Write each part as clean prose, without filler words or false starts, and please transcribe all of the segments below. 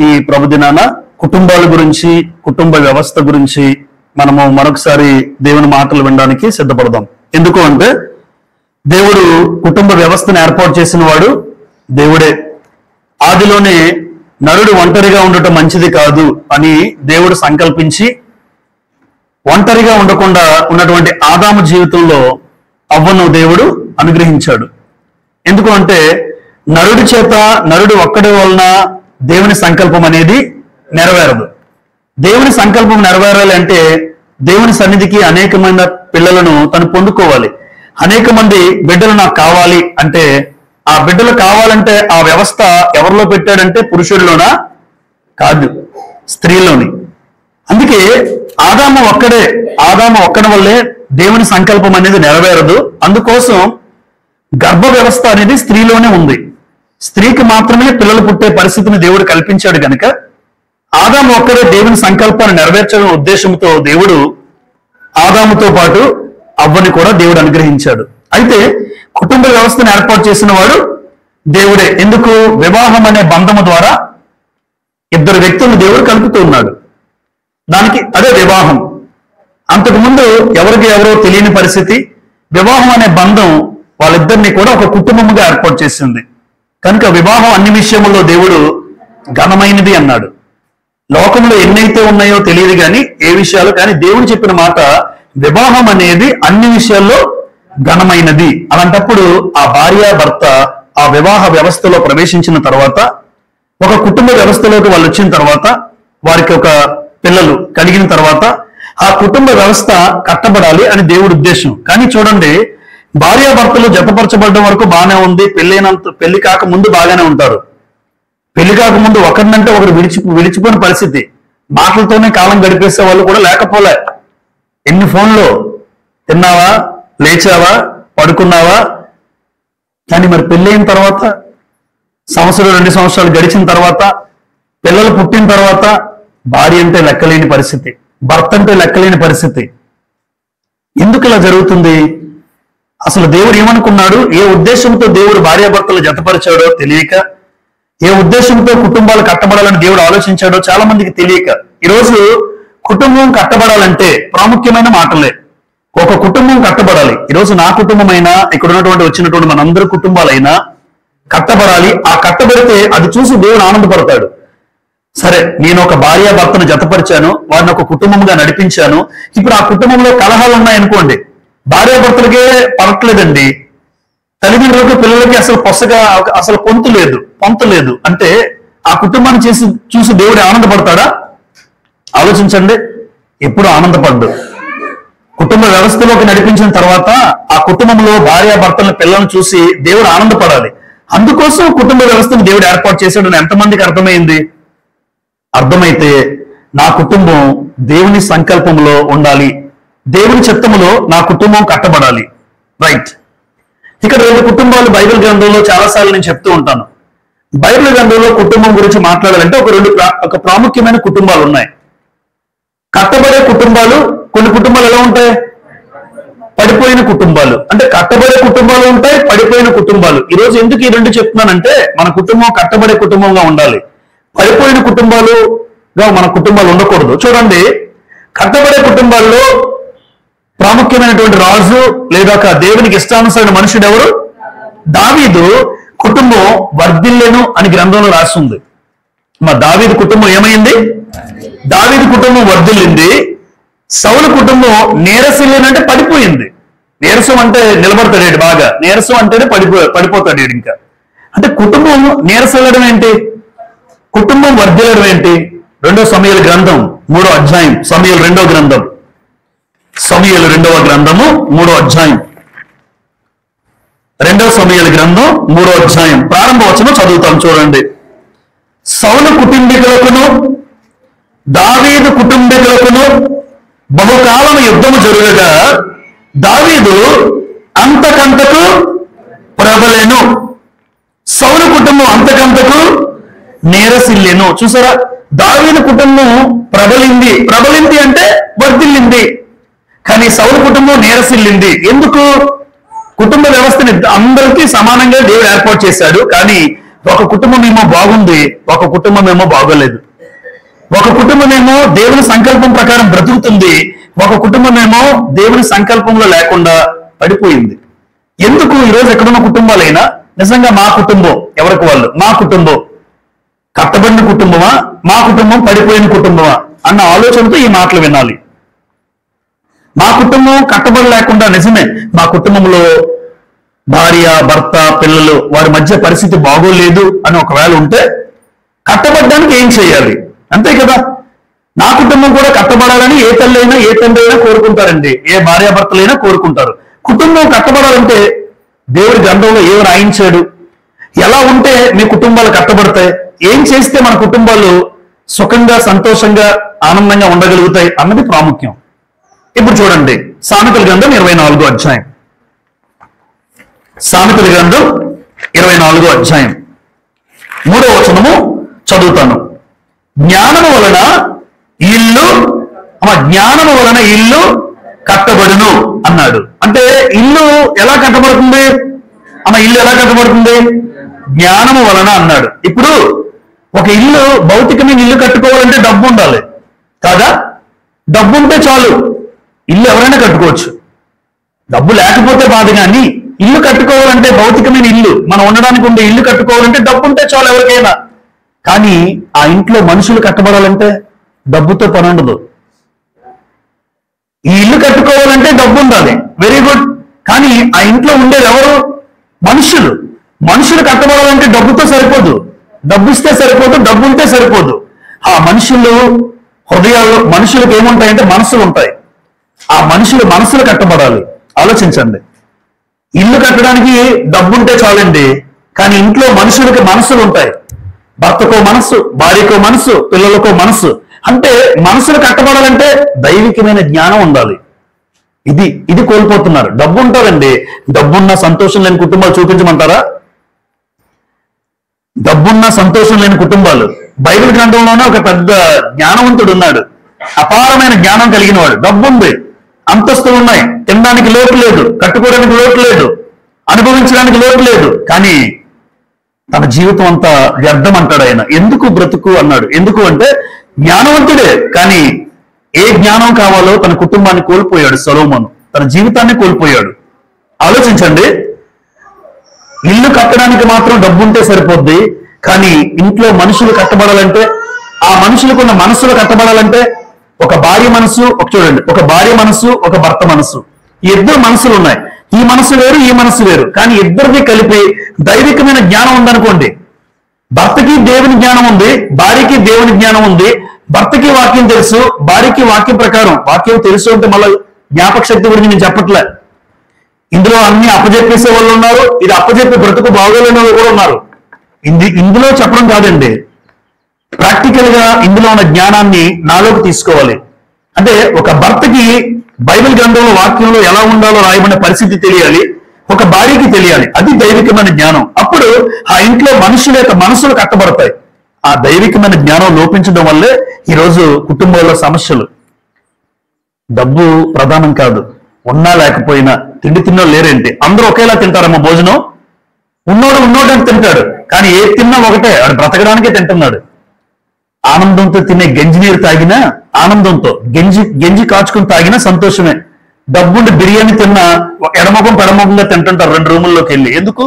ఈ ప్రభుదినాన కుటుంబాల గురించి, కుటుంబ వ్యవస్థ గురించి మనము మరొకసారి దేవుని మాటలు వినడానికి సిద్ధపడదాం. ఎందుకు అంటే దేవుడు కుటుంబ వ్యవస్థను ఏర్పాటు చేసిన వాడు దేవుడే. ఆదిలోనే నరుడు ఒంటరిగా ఉండటం మంచిది కాదు అని దేవుడు సంకల్పించి ఒంటరిగా ఉండకుండా ఉన్నటువంటి ఆదాము జీవితంలో అవ్వను దేవుడు అనుగ్రహించాడు. ఎందుకు అంటే నరుడి చేత, నరుడు ఒక్కడి వలన దేవుని సంకల్పం అనేది నెరవేరదు. దేవుని సంకల్పం నెరవేరాలి అంటే దేవుని సన్నిధికి అనేకమైన పిల్లలను తను పొందుకోవాలి. అనేక మంది బిడ్డలు నాకు కావాలి అంటే ఆ బిడ్డలు కావాలంటే ఆ వ్యవస్థ ఎవరిలో పెట్టాడంటే పురుషుడిలోనా? కాదు, స్త్రీలోని. అందుకే ఆదాము ఒక్కడి వల్లే దేవుని సంకల్పం అనేది నెరవేరదు. అందుకోసం గర్భ వ్యవస్థ అనేది స్త్రీలోనే ఉంది. స్త్రీకి మాత్రమే పిల్లలు పుట్టే పరిస్థితిని దేవుడు కల్పించాడు గనుక ఆదాము ఒక్కడే దేవుని సంకల్పాన్ని నెరవేర్చడం ఉద్దేశంతో దేవుడు ఆదాముతో పాటు అవ్వని కూడా దేవుడు అనుగ్రహించాడు. అయితే కుటుంబ వ్యవస్థను ఏర్పాటు చేసిన వాడు దేవుడే. ఎందుకు? వివాహం అనే బంధము ద్వారా ఇద్దరు వ్యక్తులను దేవుడు కలుపుతూ ఉన్నాడు. దానికి అదే వివాహం. అంతకుముందు ఎవరికి ఎవరో తెలియని పరిస్థితి. వివాహం అనే బంధం వాళ్ళిద్దరిని కూడా ఒక కుటుంబముగా ఏర్పాటు చేసింది. కనుక వివాహం అన్ని విషయముల్లో దేవుడు ఘనమైనది అన్నాడు. లోకంలో ఎన్నైతే ఉన్నాయో తెలియదు కానీ ఏ విషయాలు, కానీ దేవుడు చెప్పిన మాట వివాహం అనేది అన్ని విషయాల్లో ఘనమైనది. అలాంటప్పుడు ఆ భార్య భర్త ఆ వివాహ వ్యవస్థలో ప్రవేశించిన తర్వాత, ఒక కుటుంబ వ్యవస్థలోకి వాళ్ళు వచ్చిన తర్వాత, వారికి ఒక పిల్లలు కలిగిన తర్వాత ఆ కుటుంబ వ్యవస్థ కట్టబడాలి అని దేవుడి ఉద్దేశం. కానీ చూడండి, భార్యాభర్తలు జతపరచబడడం వరకు బాగానే ఉంది. పెళ్లి కాక ముందు బాగానే ఉంటారు. పెళ్లి కాక ముందు ఒకరినంటే ఒకరు విడిచిపోయిన పరిస్థితి. మాటలతోనే కాలం గడిపేసే వాళ్ళు కూడా లేకపోలే. ఎన్ని ఫోన్లో, తిన్నావా, లేచావా, పడుకున్నావా. కానీ మరి పెళ్ళైన తర్వాత సంవత్సరం 2 సంవత్సరాలు గడిచిన తర్వాత, పిల్లలు పుట్టిన తర్వాత భార్య అంటే లెక్కలేని పరిస్థితి, భర్త అంటే లెక్కలేని పరిస్థితి. ఎందుకు ఇలా జరుగుతుంది? అసలు దేవుడు ఏమనుకున్నాడు? ఏ ఉద్దేశంతో దేవుడు భార్యాభర్తలు జతపరిచాడో తెలియక, ఏ ఉద్దేశంతో కుటుంబాలు కట్టబడాలని దేవుడు ఆలోచించాడో చాలా మందికి తెలియక, ఈరోజు కుటుంబం కట్టబడాలంటే ప్రాముఖ్యమైన మాటలే. ఒక కుటుంబం కట్టబడాలి. ఈరోజు నా కుటుంబమైనా, ఇక్కడ ఉన్నటువంటి వచ్చినటువంటి మనందరి కుటుంబాలైనా కట్టబడాలి. ఆ కట్టబడితే అది చూసి దేవుడు ఆనందపడతాడు. సరే, నేను ఒక భార్యాభర్తను జతపరిచాను, వారిని ఒక కుటుంబంగా నడిపించాను. ఇప్పుడు ఆ కుటుంబంలో కలహాలు ఉన్నాయనుకోండి, భార్యాభర్తలకే పడట్లేదండి, తల్లిదండ్రులకు పిల్లలకి అసలు పొంతు లేదు అంటే ఆ కుటుంబాన్ని చూసి దేవుడు ఆనందపడతాడా? ఆలోచించండి. ఎప్పుడు ఆనందపడ్డు. కుటుంబ వ్యవస్థలోకి నడిపించిన తర్వాత ఆ కుటుంబంలో భార్యాభర్తల పిల్లలను చూసి దేవుడు ఆనందపడాలి. అందుకోసం కుటుంబ వ్యవస్థను దేవుడు ఏర్పాటు చేశాడని ఎంతమందికి అర్థమైంది? అర్థమైతే నా కుటుంబం దేవుని సంకల్పంలో ఉండాలి, దేవుని చిత్తములో నా కుటుంబం కట్టబడాలి. రైట్. ఇక్కడ 2 కుటుంబాలు బైబిల్ గ్రంథంలో చాలాసార్లు నేను చెప్తూ ఉంటాను. బైబిల్ గ్రంథంలో కుటుంబం గురించి మాట్లాడాలంటే ఒక ప్రాముఖ్యమైన కుటుంబాలు ఉన్నాయి. కట్టబడే కుటుంబాలు. కొన్ని కుటుంబాలు ఎలా ఉంటాయి? పడిపోయిన కుటుంబాలు. అంటే కట్టబడే కుటుంబాలు ఉంటాయి, పడిపోయిన కుటుంబాలు. ఈరోజు ఎందుకు ఈ 2 చెప్తున్నానంటే మన కుటుంబం కట్టబడే కుటుంబంగా ఉండాలి, పడిపోయిన కుటుంబాలుగా మన కుటుంబాలు ఉండకూడదు. చూడండి, కట్టబడే కుటుంబాల్లో ప్రాముఖ్యమైనటువంటి రాజు లేదా ఒక దేవునికి ఇష్టానుసరైన మనుషుడు ఎవరు? దావీదు కుటుంబం వర్ధిల్లెను అని గ్రంథంలో రాస్తుంది. మా దావీదు కుటుంబం ఏమైంది? దావీదు కుటుంబం వర్ధిల్లింది. సౌలు కుటుంబం నీరసిల్లేనంటే పడిపోయింది. నీరసం అంటే నిలబడతాడు బాగా, నీరసం అంటేనే పడిపోతాడు ఇంకా. అంటే కుటుంబం నీరసెళ్ళడం ఏంటి? కుటుంబం వర్ధిల్లడం ఏంటి? 2 సమూయేలు గ్రంథం 3వ అధ్యాయం, సమూయేలు 2వ గ్రంథం, సమూయేలు 2వ గ్రంథము 3వ అధ్యాయం, 2వ సమూయేలు గ్రంథం 3వ అధ్యాయం ప్రారంభ వచనం చదువుతాం. చూడండి. సౌలు కుటుంబీకులకును దావీదు కుటుంబీకులకును బహుకాలం యుద్ధము జరుగగా దావీదు అంతకంతకు ప్రబలెను, సౌలు కుటుంబం అంతకంతకు నీరసిల్లెను. చూసారా, దావీదు కుటుంబం ప్రబలింది అంటే వర్ధిల్లింది. కానీ సౌలు కుటుంబం నీరసిల్లింది. ఎందుకు? కుటుంబ వ్యవస్థని అందరికీ సమానంగా దేవుడు ఏర్పాటు చేశాడు. కానీ ఒక కుటుంబం ఏమో బాగుంది, ఒక కుటుంబం ఏమో బాగోలేదు. ఒక కుటుంబం ఏమో దేవుని సంకల్పం ప్రకారం బ్రతుకుతుంది, ఒక కుటుంబం ఏమో దేవుని సంకల్పంలో లేకుండా పడిపోయింది. ఎందుకు ఈరోజు ఎక్కడున్న కుటుంబాలైనా నిజంగా మా కుటుంబం ఎవరికి వాళ్ళు, మా కుటుంబం కట్టబడిన కుటుంబమా, మా కుటుంబం పడిపోయిన కుటుంబమా అన్న ఆలోచనతో ఈ మాటలు వినాలి. మా కుటుంబం కట్టబడి లేకుండా, నిజమే మా కుటుంబంలో భార్య భర్త పిల్లలు వారి మధ్య పరిస్థితి బాగోలేదు అని ఒకవేళ ఉంటే కట్టబడడానికి ఏం చేయాలి, అంతే కదా. నా కుటుంబం కూడా కట్టబడాలని ఏ తల్లైనా ఏ తండ్రి అయినా కోరుకుంటారండి, ఏ భార్యాభర్తలైనా కోరుకుంటారు. కుటుంబం కట్టబడాలంటే దేవుడి గ్రంథంలో ఏమి రాయించాడు, ఎలా ఉంటే మీ కుటుంబాలు కట్టబడతాయి, ఏం చేస్తే మన కుటుంబాలు సుఖంగా సంతోషంగా ఆనందంగా ఉండగలుగుతాయి అన్నది ప్రాముఖ్యం. ఇప్పుడు చూడండి, సామెతల గ్రంథం 24వ అధ్యాయం. సామెతల గ్రంథం 24వ అధ్యాయం 3వ వచనము చదువుతాను. జ్ఞానము వలన ఇల్లు కట్టబడును అన్నాడు. అంటే ఇల్లు ఎలా కట్టబడుతుంది ఇల్లు ఎలా కట్టబడుతుంది? జ్ఞానము వలన అన్నాడు. ఇప్పుడు ఒక ఇల్లు, భౌతికమైన ఇల్లు కట్టుకోవాలంటే డబ్బు ఉండాలి కాదా? డబ్బు ఉంటే చాలు, ఇల్లు ఎవరైనా కట్టుకోవచ్చు. డబ్బు లేకపోతే బాధ. కానీ ఇల్లు కట్టుకోవాలంటే, భౌతికమైన ఇల్లు మనం ఉండడానికి ఉండే ఇల్లు కట్టుకోవాలంటే డబ్బు ఉంటే చాలు ఎవరికైనా. కానీ ఆ ఇంట్లో మనుషులు కట్టబడాలంటే డబ్బుతో పని ఉండదు. ఈ ఇల్లు కట్టుకోవాలంటే డబ్బు ఉండాలి, వెరీ గుడ్. కానీ ఆ ఇంట్లో ఉండేది ఎవరు? మనుషులు. మనుషులు కట్టబడాలంటే డబ్బుతో సరిపోదు, డబ్బు ఇస్తే సరిపోదు, డబ్బు ఉంటే సరిపోదు. ఆ మనుషులు హృదయాల్లో, మనుషులకు ఏముంటాయంటే మనసులు ఉంటాయి. ఆ మనసులు కట్టబడాలి. ఆలోచించండి, ఇల్లు కట్టడానికి డబ్బు ఉంటే చాలండి, కానీ ఇంట్లో మనుషులకి మనసులు ఉంటాయి. భర్తకో మనసు, భార్యకో మనసు, పిల్లలకో మనసు. అంటే మనసులు కట్టబడాలంటే దైవికమైన జ్ఞానం ఉండాలి. ఇది కోల్పోతున్నారు. డబ్బు ఉంటారండి, డబ్బున్న సంతోషం లేని కుటుంబాలు చూపించమంటారా? డబ్బున్న సంతోషం లేని కుటుంబాలు. బైబిల్ గ్రంథంలోనే ఒక పెద్ద జ్ఞానవంతుడు ఉన్నాడు, అపారమైన జ్ఞానం కలిగిన వాడు. డబ్బు ఉంది, అంతస్తులు ఉన్నాయి, తినడానికి లోటు లేదు, కట్టుకోవడానికి లోటు లేదు, అనుభవించడానికి లోటు లేదు. కానీ తన జీవితం అంతా వ్యర్థం అంటాడు ఆయన. ఎందుకు బ్రతుకు అన్నాడు. ఎందుకు అంటే జ్ఞానవంతుడే, కానీ ఏ జ్ఞానం కావాలో తన కుటుంబాన్ని కోల్పోయాడు. సొలొమోను తన జీవితాన్ని కోల్పోయాడు. ఆలోచించండి, ఇల్లు కట్టడానికి మాత్రం డబ్బు ఉంటే సరిపోద్ది, కానీ ఇంట్లో మనుషులు కట్టబడాలంటే, ఆ మనుషులకున్న మనసులు కట్టబడాలంటే, ఒక భార్య మనసు, చూడండి, ఒక భార్య మనసు, ఒక భర్త మనసు, ఈ ఇద్దరు మనసులు ఉన్నాయి. ఈ మనసు వేరు, ఈ మనసు వేరు, కానీ ఇద్దరిని కలిపి దైవికమైన జ్ఞానం ఉందనుకోండి. భర్తకి దేవుని జ్ఞానం ఉంది, భార్యకి దేవుని జ్ఞానం ఉంది. భర్తకి వాక్యం తెలుసు, భార్యకి వాక్యం ప్రకారం. వాక్యం తెలుసు అంటే మళ్ళీ జ్ఞాపక శక్తి గురించి నేను చెప్పట్లే. ఇందులో అన్ని అప్పజెప్పేసే వాళ్ళు ఉన్నారు, ఇది అప్పజెప్పి బ్రతుకు బాగోలేని వాళ్ళు కూడా ఉన్నారు. ఇందులో చెప్పడం కాదండి, ప్రాక్టికల్ గా ఇందులో ఉన్న జ్ఞానాన్ని నాలోకి తీసుకోవాలి. అంటే ఒక భర్తకి బైబిల్ గ్రంథంలో వాక్యంలో ఎలా ఉండాలో రాయబడిన పరిస్థితి తెలియాలి, ఒక భార్యకి తెలియాలి. అది దైవికమైన జ్ఞానం. అప్పుడు ఆ ఇంట్లో మనుషుల యొక్క మనసులు కట్టబడతాయి. ఆ దైవికమైన జ్ఞానం లోపించడం వల్లే ఈరోజు కుటుంబాల్లో సమస్యలు. డబ్బు ప్రధానం కాదు, ఉన్నా లేకపోయినా. తిండి తిన్నో లేరేంటి, అందరూ ఒకేలా తింటారమ్మా భోజనం. ఉన్నోడని తింటాడు, కానీ ఏది తిన్నా ఒకటే, వాడు బ్రతకడానికే తింటున్నాడు. ఆనందంతో తినే గంజి నీరు తాగినా ఆనందంతో, గంజి కాచుకుని తాగినా సంతోషమే. డబ్బుండి బిర్యానీ తిన్నా ఎడమొఖం పెడమొఖంగా తింటుంటారు 2 రూముల్లోకి వెళ్ళి. ఎందుకు?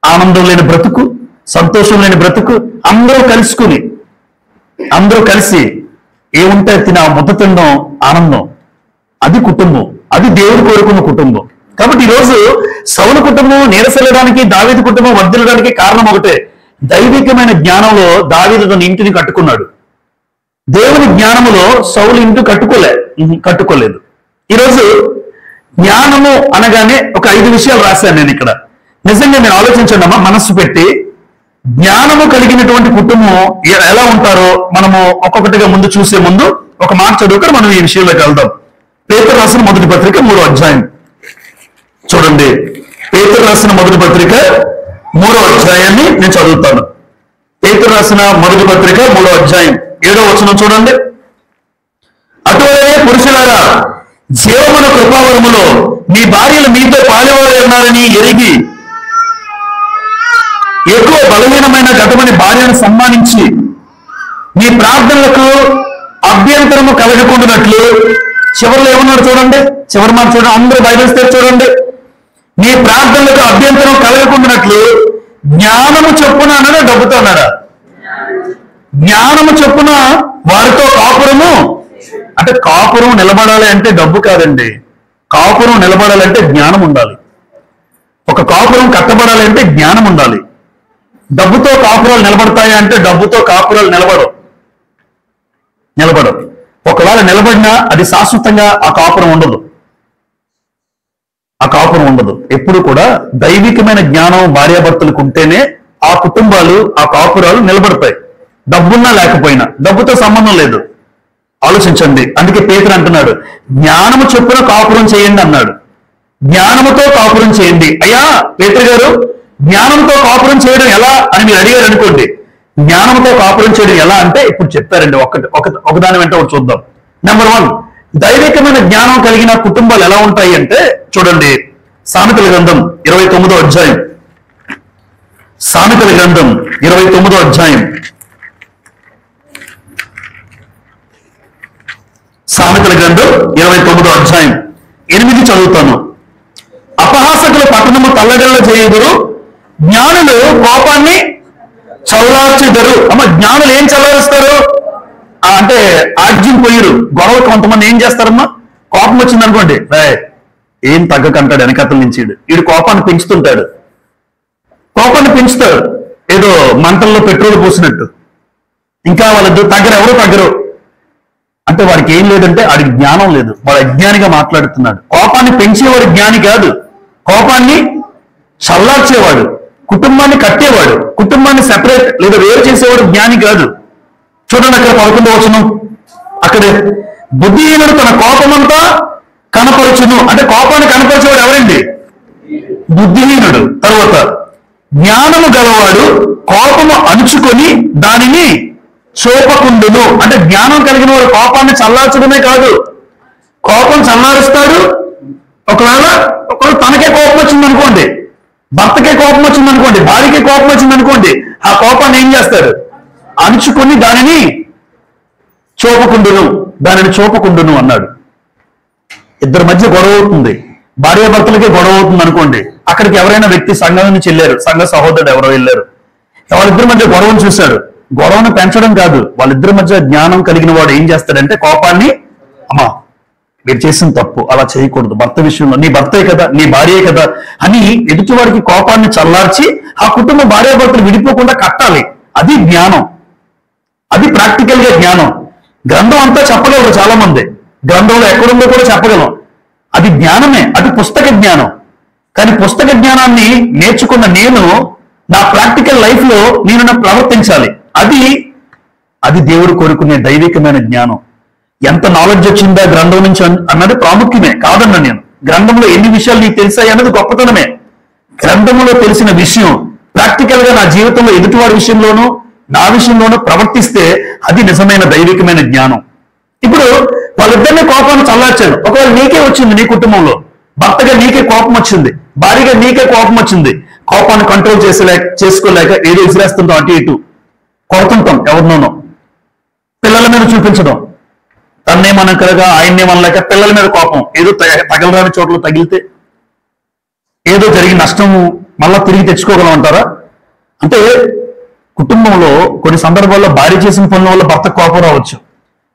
ఆనందం లేని బ్రతుకు, సంతోషం లేని బ్రతుకు. అందరూ కలిసి ఏముంటే తిన ముద్ద తినడం ఆనందం. అది కుటుంబం, అది దేవుడు కోరుకున్న కుటుంబం. కాబట్టి ఈరోజు సౌలు కుటుంబం నీరసలేడానికి, దావీదు కుటుంబం వర్ధిల్లడానికి కారణం ఒకటే, దైవికమైన జ్ఞానంలో దావీదు తన ఇంటిని కట్టుకున్నాడు. దేవుని జ్ఞానములో సౌలు ఇంటి కట్టుకోలేదు. ఈరోజు జ్ఞానము అనగానే ఒక 5 విషయాలు రాశాను నేను ఇక్కడ. నిజంగా నేను ఆలోచించండి అమ్మా, మనస్సు పెట్టి. జ్ఞానము కలిగినటువంటి కుటుంబం ఎలా ఉంటారో మనము ఒక్కొక్కటిగా ముందు చూసే ముందు ఒక మాట చదువుకొని మనం ఈ విషయంలోకి వెళ్దాం. పేతురు రాసిన మొదటి పత్రిక 3వ అధ్యాయం చూడండి. పేతురు రాసిన మొదటి పత్రిక 3వ అధ్యాయాన్ని నేను చదువుతాను. పేతురు రాసిన మొదటి పత్రిక 3వ అధ్యాయం 7వ వచనం చూడండి. అటువలే పురుషులారా జీవమున కృపావరములో మీ భార్యలు మీతో పాలువారు ఉన్నారని ఎరిగి ఎక్కువ బలహీనమైన గతమని భార్యను సన్మానించి మీ ప్రార్థనలకు అభ్యంతరము కలగకుండానట్లు చివరిలో ఏమన్నారు చూడండి, చివరి మాట చూడండి, అందరూ బైబిల్స్ తెరిచి చూడండి. మీ ప్రార్థనలకు అభ్యంతరం కలగకుండానట్లు జ్ఞానము చొప్పున అన్నాడా, డబ్బుతో అన్నాడా? జ్ఞానము చొప్పున వారితో కాపురము. అంటే కాపురం నిలబడాలి అంటే డబ్బు కాదండి. కాపురం నిలబడాలంటే జ్ఞానం ఉండాలి. ఒక కాపురం కట్టబడాలి అంటే జ్ఞానం ఉండాలి. డబ్బుతో కాపురాలు నిలబడతాయా అంటే డబ్బుతో కాపురాలు నిలబడవు. ఒకవేళ నిలబడినా అది శాశ్వతంగా ఆ కాపురం ఉండదు. ఎప్పుడు కూడా దైవికమైన జ్ఞానం భార్యాభర్తలకు ఉంటేనే ఆ కుటుంబాలు, ఆ కాపురాలు నిలబడతాయి. డబ్బున్నా లేకపోయినా, డబ్బుతో సంబంధం లేదు. ఆలోచించండి. అందుకే పేతురు అంటున్నాడు, జ్ఞానము చొప్పున కాపురం చేయండి అన్నాడు. జ్ఞానముతో కాపురం చేయండి. అయ్యా పేతురు గారు, జ్ఞానంతో కాపురం చేయడం ఎలా అని మీరు అడిగారు అనుకోండి. జ్ఞానంతో కాపురం చేయడం ఎలా అంటే ఇప్పుడు చెప్తారండి. ఒకదాని వెంట ఒకటి చూద్దాం. నెంబర్ 1, దైవికమైన జ్ఞానం కలిగిన కుటుంబాలు ఎలా ఉంటాయి అంటే చూడండి, సామెతల గ్రంథం 29వ అధ్యాయం. సామెతల గ్రంథం 29వ అధ్యాయం. సామెతల గ్రంథం 29వ అధ్యాయం 8 చదువుతాను. అపహాసకుల పట్టణము తల్లడల్ల చేయుదురు, జ్ఞానులు కోపాన్ని చల్లార్చెదరు. జ్ఞానులు ఏం చల్లారుస్తారు అంటే ఆజ్యం పోయిరు. గొడవ కొంతమంది ఏం చేస్తారమ్మా, కోపం వచ్చింది అనుకోండి, ఏం తగ్గకంటాడు వెనకతల నుంచి వీడు కోపాన్ని పెంచుతుంటాడు. ఏదో మంటల్లో పెట్రోల్ పోసినట్టు. ఇంకా వాళ్ళిద్దరు ఎవరు తగ్గరు అంటే వాడికి ఏం లేదంటే వాడికి జ్ఞానం లేదు, వాడు అజ్ఞానిగా మాట్లాడుతున్నాడు. కోపాన్ని పెంచేవాడు జ్ఞాని కాదు, కోపాన్ని చల్లార్చేవాడు, కుటుంబాన్ని కట్టేవాడు, కుటుంబాన్ని సెపరేట్ లేదా వేరు చేసేవాడు జ్ఞాని కాదు. చూడండి అక్కడ 11వ వచనం. అక్కడే బుద్ధిహీనుడు తన కోపమంతా కనపరచును. అంటే కోపాన్ని కనపరిచేవాడు ఎవరండి? బుద్ధిహీనుడు. తర్వాత జ్ఞానము గలవాడు కోపము అణుచుకొని దానిని చూపకుండును. అంటే జ్ఞానం కలిగిన వాడు కోపాన్ని చల్లార్చడమే కాదు, కోపం చల్లారుస్తాడు. ఒకవేళ తనకే కోపం వచ్చింది అనుకోండి, భర్తకే కోపం వచ్చింది అనుకోండి, భార్యకే కోపం వచ్చింది అనుకోండి, ఆ కోపాన్ని ఏం చేస్తాడు? అణుచుకొని దానిని చూపకుండును అన్నాడు. ఇద్దరి మధ్య గొడవ అవుతుంది, భార్యాభర్తలకే గొడవ అవుతుంది అనుకోండి. అక్కడికి ఎవరైనా వ్యక్తి సంఘం నుంచి వెళ్ళారు, సంఘ సహోదరుడు ఎవరో వెళ్ళారు, వాళ్ళిద్దరి మధ్య గొడవను చూశాడు. గొడవను పెంచడం కాదు, వాళ్ళిద్దరి మధ్య జ్ఞానం కలిగిన వాడు ఏం చేస్తాడంటే కోపాన్ని, అమ్మా మీరు చేసిన తప్పు, అలా చేయకూడదు, భర్త విషయంలో నీ భర్తే కదా, నీ భార్యే కదా అని ఎదుటివాడికి కోపాన్ని చల్లార్చి ఆ కుటుంబ భార్యాభర్తలు విడిపోకుండా కట్టాలి. అది జ్ఞానం, అది ప్రాక్టికల్ గా జ్ఞానం. గ్రంథం అంతా చెప్పగలరు చాలా మంది, గ్రంథంలో ఎక్కడుందో కూడా చెప్పగలం. అది జ్ఞానమే, అది పుస్తక జ్ఞానం. కానీ పుస్తక జ్ఞానాన్ని నేర్చుకున్న నేను నా ప్రాక్టికల్ లైఫ్ లో నేను ప్రవర్తించాలి. అది దేవుడు కోరుకునే దైవికమైన జ్ఞానం. ఎంత నాలెడ్జ్ వచ్చిందా గ్రంథం నుంచి అన్నది ప్రాముఖ్యమే కాదన్నా నేను. గ్రంథంలో ఎన్ని విషయాలు నీకు తెలిసాయి అన్నది గొప్పతనమే. గ్రంథంలో తెలిసిన విషయం ప్రాక్టికల్ గా నా జీవితంలో ఎదుటివాడి విషయంలోనూ నా విషయంలోనూ ప్రవర్తిస్తే అది నిజమైన దైవికమైన జ్ఞానం. ఇప్పుడు వాళ్ళిద్దరినీ కోపాన్ని చల్లార్చాడు. ఒకవేళ నీకే వచ్చింది, నీ కుటుంబంలో భర్తగా నీకే కోపం వచ్చింది, భార్యగా నీకే కోపం వచ్చింది, కోపాన్ని కంట్రోల్ చేసుకోలేక ఏదో విసిరేస్తుంటాం, అటు ఇటు కొడుతుంటాం, ఎవరినోనో పిల్లల మీద చూపించడం, తన్నేమనకలుగా ఆయన్నేమనలేక పిల్లల మీద కోపం, ఏదో తగలరాని చోట్ల తగిలితే ఏదో జరిగిన నష్టము మళ్ళా తిరిగి తెచ్చుకోగలం అంటారా? అంటే కుటుంబంలో కొన్ని సందర్భాల్లో భార్య చేసిన పనుల వల్ల భర్త కోపం రావచ్చు,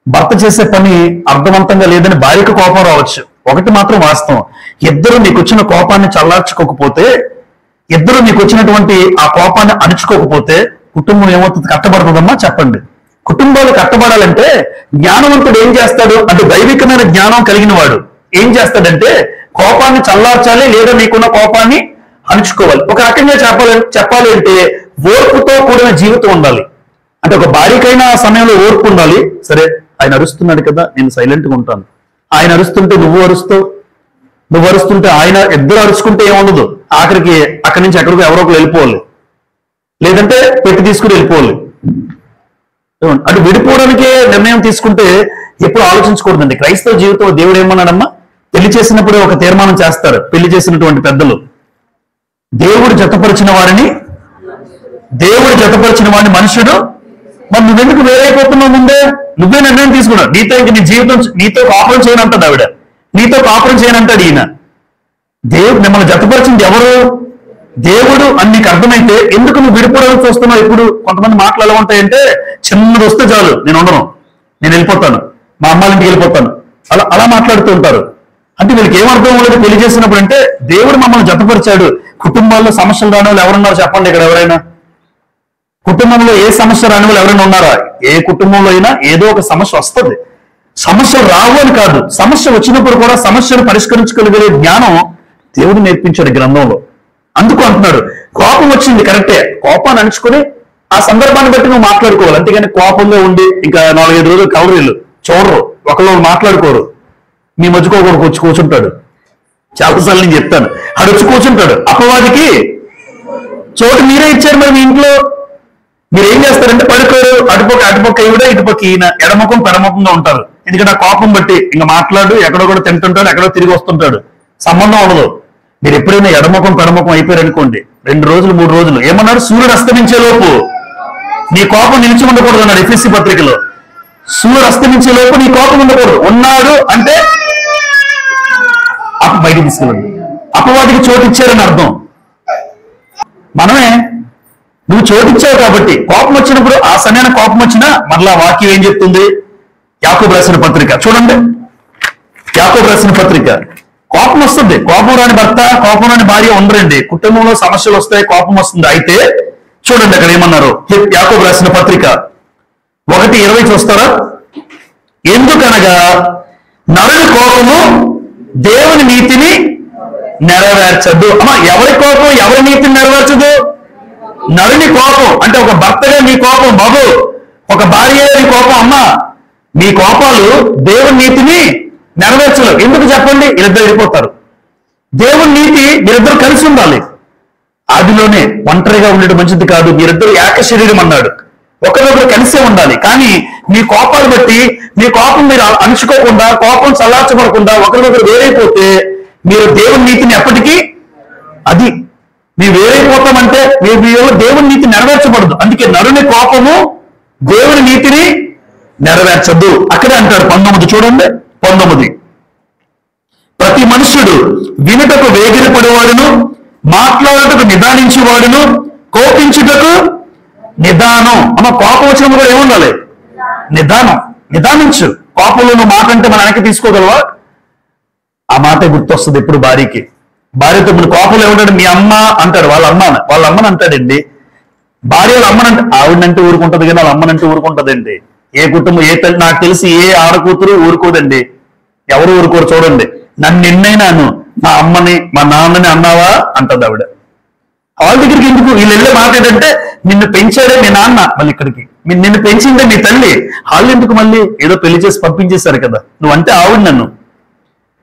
భర్త చేసే పని అర్థవంతంగా లేదని భార్యకు కోపం రావచ్చు. ఒకటి మాత్రం వాస్తవం, ఇద్దరు నీకు వచ్చిన కోపాన్ని చల్లార్చుకోకపోతే, ఇద్దరు నీకు వచ్చినటువంటి ఆ కోపాన్ని అణుచుకోకపోతే కుటుంబం ఏమవుతుంది? కట్టబడుతుందమ్మా చెప్పండి. కుటుంబాలు కట్టబడాలంటే జ్ఞానవంతుడు ఏం చేస్తాడు అంటే, దైవికమైన జ్ఞానం కలిగిన వాడు ఏం చేస్తాడంటే కోపాన్ని చల్లార్చాలి, లేదా నీకున్న కోపాన్ని అణుచుకోవాలి. ఒక రకంగా చెప్పాలి అంటే ఓర్పుతో కూడిన జీవితం ఉండాలి. అంటే ఒక భార్యకైనా ఆ సమయంలో ఓర్పు ఉండాలి. సరే ఆయన అరుస్తున్నాడు కదా, నేను సైలెంట్ గా ఉంటాను. ఆయన అరుస్తుంటే నువ్వు అరుస్తుంటే ఆయన, ఇద్దరు అరుచుకుంటే ఏముండదు. ఆఖరికి అక్కడి నుంచి ఎక్కడికో ఎవరో ఒకరు వెళ్ళిపోవాలి, లేదంటే పెట్టి తీసుకుని వెళ్ళిపోవాలి. అటు విడిపోవడానికే నిర్ణయం తీసుకుంటే ఎప్పుడు ఆలోచించకూడదండి. క్రైస్తవ జీవితంలో దేవుడు ఏమన్నాడమ్మా, పెళ్లి చేసినప్పుడు ఒక తీర్మానం చేస్తారు పెళ్లి చేసినటువంటి పెద్దలు, దేవుడు జతపరిచిన వారిని మనుషుడు. మరి నువ్వెందుకు వేరైపోతున్నావు? ముందే నువ్వే నిర్ణయం తీసుకున్నావు. నీతో ఇంక నీ జీవితం, నీతో కాపురం చేయనంటాడు ఆవిడ, నీతో కాపురం చేయనంటాడు ఈయన. దేవుడు మిమ్మల్ని జతపరిచింది ఎవరు? దేవుడు అని నీకు అర్థమైతే ఎందుకు నువ్వు విడిపోవడానికి చూస్తున్నావు? ఇప్పుడు కొంతమంది మాటలు ఎలా ఉంటాయంటే, చిన్నది వస్తే చాలు నేను ఉండను, నేను వెళ్ళిపోతాను, మా అమ్మాయింటికి వెళ్ళిపోతాను, అలా మాట్లాడుతూ ఉంటారు. అంటే వీళ్ళకి ఏమర్థం లేదు పెళ్లి చేసినప్పుడు అంటే, దేవుడు మమ్మల్ని జతపరిచాడు. కుటుంబాల్లో సమస్యలు రాని వాళ్ళు ఎవరున్నారు చెప్పండి? ఇక్కడ ఎవరైనా కుటుంబంలో ఏ సమస్య రాని వాళ్ళు ఎవరైనా ఉన్నారా? ఏ కుటుంబంలో అయినా ఏదో ఒక సమస్య వస్తుంది. సమస్యలు రావు అని కాదు, సమస్య వచ్చినప్పుడు కూడా సమస్యను పరిష్కరించగలిగే జ్ఞానం దేవుడు నేర్పించాడు గ్రంథంలో. అందుకు అంటున్నాడు, కోపం వచ్చింది కరెక్టే, కోపాన్ని అణుచుకుని ఆ సందర్భాన్ని బట్టి నువ్వు మాట్లాడుకోవాలి. అంతేగాని కోపంలో ఉండి ఇంకా 4-5 రోజులు కవరీలు చూడరు, ఒకళ్ళు మాట్లాడుకోరు. మీ మధ్యకు ఒకరికి వచ్చి కూర్చుంటాడు, చాలాసార్లు నేను చెప్తాను, ఆడు వచ్చి కూర్చుంటాడు. అపవాదికి చోటు మీరే ఇచ్చారు. మరి మీ ఇంట్లో మీరు ఏం చేస్తారంటే పడుకోరు, అటుపక్క ఈవిడ, ఇటుపక్క ఈయన, ఎడముఖం పెడముఖంగా ఉంటారు. ఎందుకంటే ఆ కోపం బట్టి ఇంకా మాట్లాడు, ఎక్కడో కూడా తింటుంటాడు, ఎక్కడో తిరిగి వస్తుంటాడు, సంబంధం ఉండదు. మీరు ఎప్పుడైనా ఎడముఖం పెడముఖం అయిపోయారు అనుకోండి, 2 రోజులు 3 రోజులు ఏమన్నారు? సూర్యుడు అస్తమించే లోపు నీ కోపం నిలిచి ఉండకూడదు అన్నాడు ఎఫెసీ పత్రికలో. సూర్యుడు అస్తమించే లోపు నీ కోపం ఉండకూడదు. ఉన్నాడు అంటే బయటికి తీసుకెళ్ళండి. అపవాదికి చోటు ఇచ్చారని అర్థం. మనమే నువ్వు చోటిచ్చావు కాబట్టి కోపం వచ్చినప్పుడు, ఆ సమయాన కోపం వచ్చినా మరలా వాక్యం ఏం చెప్తుంది? యాకోబు రాసిన పత్రిక చూడండి, యాకోబు రాసిన పత్రిక. కోపం వస్తుంది, కోపం రాని భర్త, కోపం రాని భార్య ఉండరండి. కుటుంబంలో సమస్యలు వస్తాయి, కోపం వస్తుంది. అయితే చూడండి అక్కడ ఏమన్నారు, యాకోబు రాసిన పత్రిక 1:20 చూస్తారా? ఎందుకనగా నరుని కోపము దేవుని నీతిని నెరవేర్చదు. అమ్మా, ఎవరి కోపం ఎవరి నీతిని నెరవేర్చదు? నరుని కోపం. అంటే ఒక భర్తగా నీ కోపం బాబు, ఒక భార్య నీ కోపం అమ్మ, మీ కోపాలు దేవుని నీతిని నెరవేర్చలేవు. ఎందుకు చెప్పండి? వీళ్ళిద్దరు వెళ్ళిపోతారు. దేవుని నీతి మీరిద్దరు కలిసి ఉండాలి. ఆదిలోనే ఒంటరిగా ఉండడం మంచిది కాదు, మీరిద్దరు ఏక శరీరం అన్నాడు. ఒకరినొకరు కలిసే ఉండాలి. కానీ మీ కోపాలు బట్టి, మీ కోపం మీరు అణుచుకోకుండా, కోపం చల్లార్చబడకుండా ఒకరినొకరు వేరైపోతే మీరు దేవుని నీతిని ఎప్పటికీ, అది మీరు వేరైపోతామంటే మీ దేవుని నీతి నెరవేర్చబడదు. అందుకే నరుని కోపము దేవుని నీతిని నెరవేర్చద్దు. అక్కడే అంటాడు 19 చూడండి, 19 ప్రతి మనుష్యుడు వినుటకు వేగిరపడేవాడును, మాట్లాడుటకు నిదానించేవాడును, కోపించుటకు నిదానం. అమ్మ, కోపం వచ్చినప్పుడు కూడా ఏముండాలి? నిదానం. నిదానించు. కోపంలో నువ్వు మాట అంటే మన వెనక్కి తీసుకోగలవా? ఆ మాట గుర్తొస్తుంది ఎప్పుడు భార్యకి. భార్యతో మన కోపంలో ఏమంటాడు? మీ అమ్మ అంటాడు, వాళ్ళ అమ్మని అంటాడండి. భార్య వాళ్ళ అమ్మనంటే, ఆవిడనంటే ఊరుకుంటది కానీ వాళ్ళ అమ్మనంటే ఊరుకుంటదండి. ఏ కుటుంబం, ఏ తల్లి, నాకు తెలిసి ఏ ఆడకూతురు ఊరుకోదండి. ఎవరు ఊరుకోరు. చూడండి, నన్ను నిన్నైనాను మా అమ్మని మా నాన్నని అన్నావా అంటది ఆవిడ. వాళ్ళ దగ్గరికి ఎందుకు? వీళ్ళు వెళ్ళే మాట ఏంటంటే, నిన్ను పెంచాడే మీ నాన్న, మళ్ళీ ఇక్కడికి నిన్ను పెంచిందే మీ తల్లి, వాళ్ళు ఎందుకు మళ్ళీ ఏదో పెళ్లి చేసి పంపించేశారు కదా, నువ్వంటే ఆవిడ నన్ను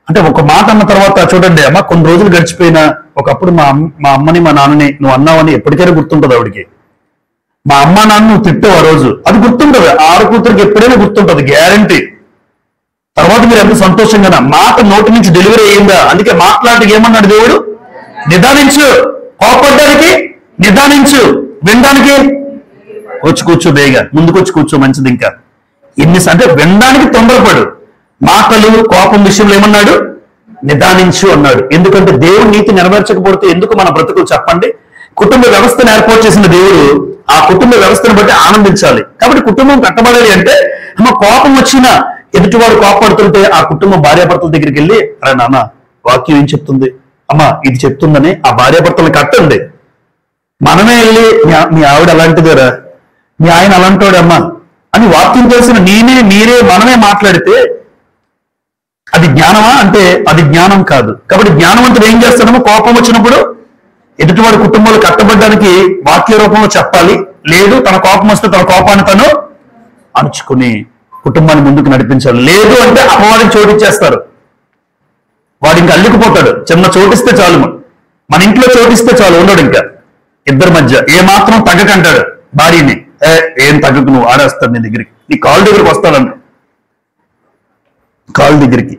అంటే ఒక మాట అన్న తర్వాత చూడండి అమ్మ, కొన్ని రోజులు గడిచిపోయినా ఒకప్పుడు మా అమ్మని మా నాన్నని నువ్వు అన్నావని ఎప్పటికైనా గుర్తుంటది ఆవిడికి. మా అమ్మ నాన్న నువ్వు తిట్టావు ఆ రోజు, అది గుర్తుంటది. ఆడకూతురికి ఎప్పుడైనా గుర్తుంటది, గ్యారంటీ. తర్వాత మీరు ఎంత సంతోషంగా మాట నోటి నుంచి డెలివరీ అయ్యిందా? అందుకే మాట్లాడడానికి ఏమన్నాడు దేవుడు? నిదానించు. కోపడ్డానికి నిదానించు, వినడానికి వచ్చి కూర్చో, బేగా ముందుకొచ్చి కూర్చో, మంచిది. ఇంకా అంటే వినడానికి తొందరపడు. మాటలు కోపం విషయంలో ఏమన్నాడు? నిదానించు అన్నాడు. ఎందుకంటే దేవుడు నీతి నెరవేర్చకపోతే ఎందుకు మన బ్రతుకులు చెప్పండి? కుటుంబ వ్యవస్థను ఏర్పాటు చేసిన దేవుడు ఆ కుటుంబ వ్యవస్థను బట్టి ఆనందించాలి. కాబట్టి కుటుంబం కట్టబడాలి అంటే, అమ్మ కోపం వచ్చినా ఎదుటివాడు కోపడుతుంటే ఆ కుటుంబం భార్యాభర్తల దగ్గరికి వెళ్ళి, అరే నాన్న వాక్యం ఏం చెప్తుంది, అమ్మ ఇది చెప్తుందని ఆ భార్యాభర్తలు కట్టండి. మనమే వెళ్ళి మీ ఆవిడ అలాంటిదేరా, మీ ఆయన అలాంటోడమ్మా అని వాక్యం తెలిసిన మీరే మనమే మాట్లాడితే అది జ్ఞానమా అంటే అది జ్ఞానం కాదు. కాబట్టి జ్ఞానవంతుడు ఏం చేస్తాడమో, కోపం వచ్చినప్పుడు ఎదుటివాడి కుటుంబాలు కట్టబడడానికి వాక్య రూపంలో చెప్పాలి. లేదు, తన కోపం వస్తే తన కోపాన్ని తను అణుచుకుని కుటుంబాన్ని ముందుకు నడిపించాలి. లేదు అంటే అపవాదికి చోటిచ్చేస్తారు, వాడు ఇంకా అల్లుకుపోతాడు. చిన్న చోటిస్తే చాలు, మన ఇంట్లో చోటిస్తే చాలు, ఉండడు. ఇంకా ఇద్దరి మధ్య ఏ మాత్రం తగ్గకంటాడు భార్యని, ఏం తగ్గకు, నువ్వు ఆడేస్తాడు నీ దగ్గరికి, నీ కాలు దగ్గరికి వస్తాడంట, కాలు దగ్గరికి.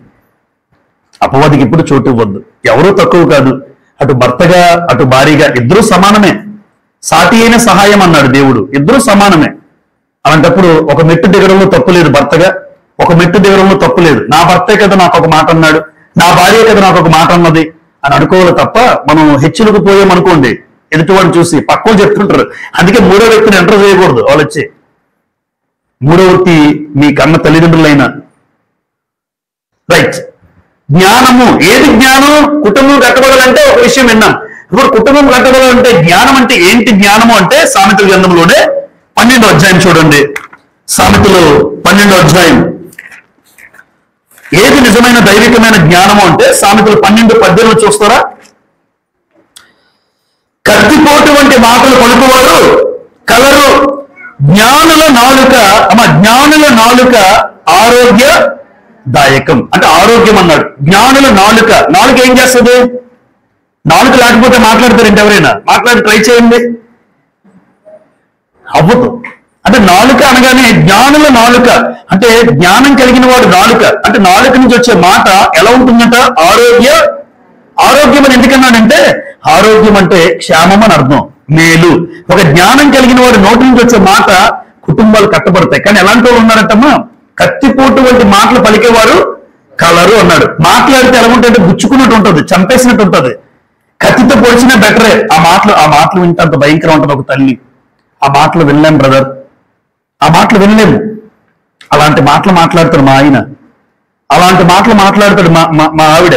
అపవాదికి ఎప్పుడు చోటు ఇవ్వద్దు. ఎవరూ తక్కువ కాదు. అటు భర్తగా అటు భార్యగా ఇద్దరూ సమానమే. సాటి అయిన సహాయం అన్నాడు దేవుడు. ఇద్దరూ సమానమే. అలాంటప్పుడు ఒక మెట్టు దిగడంలో తప్పు లేదు భర్తగా, ఒక మెట్టు దిగడంలో తప్పు లేదు. నా భర్తే కదా నాకు ఒక మాట అన్నాడు, నా భార్య కదా నాకు ఒక మాట అన్నది అని అనుకోవాలి తప్ప మనం హెచ్చులకు పోయామనుకోండి ఎదుటివాడిని చూసి పక్కన చెప్తుంటారు. అందుకే మూడో వ్యక్తిని ఎంటర్ చేయకూడదు. వాళ్ళు వచ్చి మూడో వ్యక్తి మీ కన్న తల్లిదండ్రులైనా. రైట్. జ్ఞానము. ఏది జ్ఞానం? కుటుంబం కట్టబడాలంటే ఒక విషయం విన్నాం. ఇప్పుడు కుటుంబం కట్టబడాలంటే జ్ఞానం అంటే ఏంటి? జ్ఞానము అంటే సామెతల గ్రంథంలోనే 12వ అధ్యాయం చూడండి. సామెతలు 12వ అధ్యాయం. ఏది నిజమైన దైవికమైన జ్ఞానము అంటే సామెతలు 12:18 చూస్తారా? కత్తిపోటు వంటి మాటలు పలుకువారు కలరు, జ్ఞానుల నాలుక జ్ఞానుల నాలుక ఆరోగ్యదాయకం. అంటే ఆరోగ్యం అన్నాడు. జ్ఞానుల నాలుక. నాలుక ఏం చేస్తుంది? నాలుక లేకపోతే మాట్లాడతారంటే ఎవరైనా? మాట్లాడి ట్రై చేయండి, అవ్వదు. అంటే నాలుక అనగానే జ్ఞానుల నాలుక అంటే జ్ఞానం కలిగిన వాడు నాలుక. అంటే నాలుక నుంచి వచ్చే మాట ఎలా ఉంటుందంట? ఆరోగ్యం అని ఎందుకన్నాడంటే ఆరోగ్యం అంటే క్షేమం అని అర్థం, మేలు. ఒక జ్ఞానం కలిగిన వాడు నోటి నుంచి వచ్చే మాట కుటుంబాలు కట్టబడతాయి. కానీ ఎలాంటి వాళ్ళు ఉన్నారంటమ్మా? కత్తిపోటు వంటి మాటలు పలికేవారు కలరు అన్నాడు. మాట్లాడితే ఎలా ఉంటుందంటే గుచ్చుకున్నట్టు ఉంటుంది, చంపేసినట్టు ఉంటుంది. కత్తితో పొడిచినా బెటరే. ఆ మాటలు వింటే అంత భయంకరం ఉంటుంది. ఒక తల్లి ఆ మాటలు వినలేం బ్రదర్, ఆ మాటలు వినలేము. అలాంటి మాటలు మాట్లాడతాడు మా ఆయన, అలాంటి మాటలు మాట్లాడతాడు మా ఆవిడ.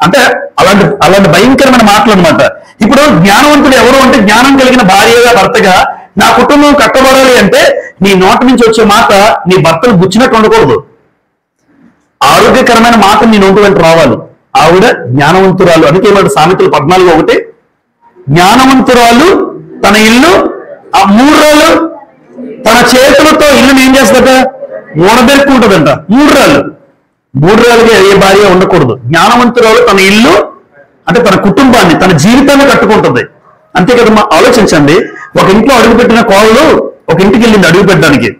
అంటే అలాంటి భయంకరమైన మాటలు అనమాట. ఇప్పుడు జ్ఞానవంతుడు ఎవరు అంటే జ్ఞానం కలిగిన భార్యగా భర్తగా నా కుటుంబం కట్టబడాలి అంటే నీ నోటి నుంచి వచ్చే మాట నీ భర్తను గుచ్చినట్టు ఉండకూడదు. ఆరోగ్యకరమైన మాట నీ నోటి వెంట రావాలి. ఆవిడ జ్ఞానవంతురాలు. అందుకే మాట సామెతలు 14:1 జ్ఞానవంతురాలు తన ఇల్లు ఆ మూర్రాలు తన చేతులతో ఇల్లుని ఏం చేస్తుందట? ఊడబెరుక్కుంటుందంట. మూర్రాలుగా ఏ భార్య ఉండకూడదు. జ్ఞానవంతురాలు తన ఇల్లు అంటే తన కుటుంబాన్ని తన జీవితాన్ని కట్టుకుంటుంది. అంతే కదమ్మా. ఆలోచించండి. ఒక ఇంట్లో అడుగుపెట్టిన కోడలు ఒక ఇంటికి వెళ్ళింది అడుగు పెట్టడానికి.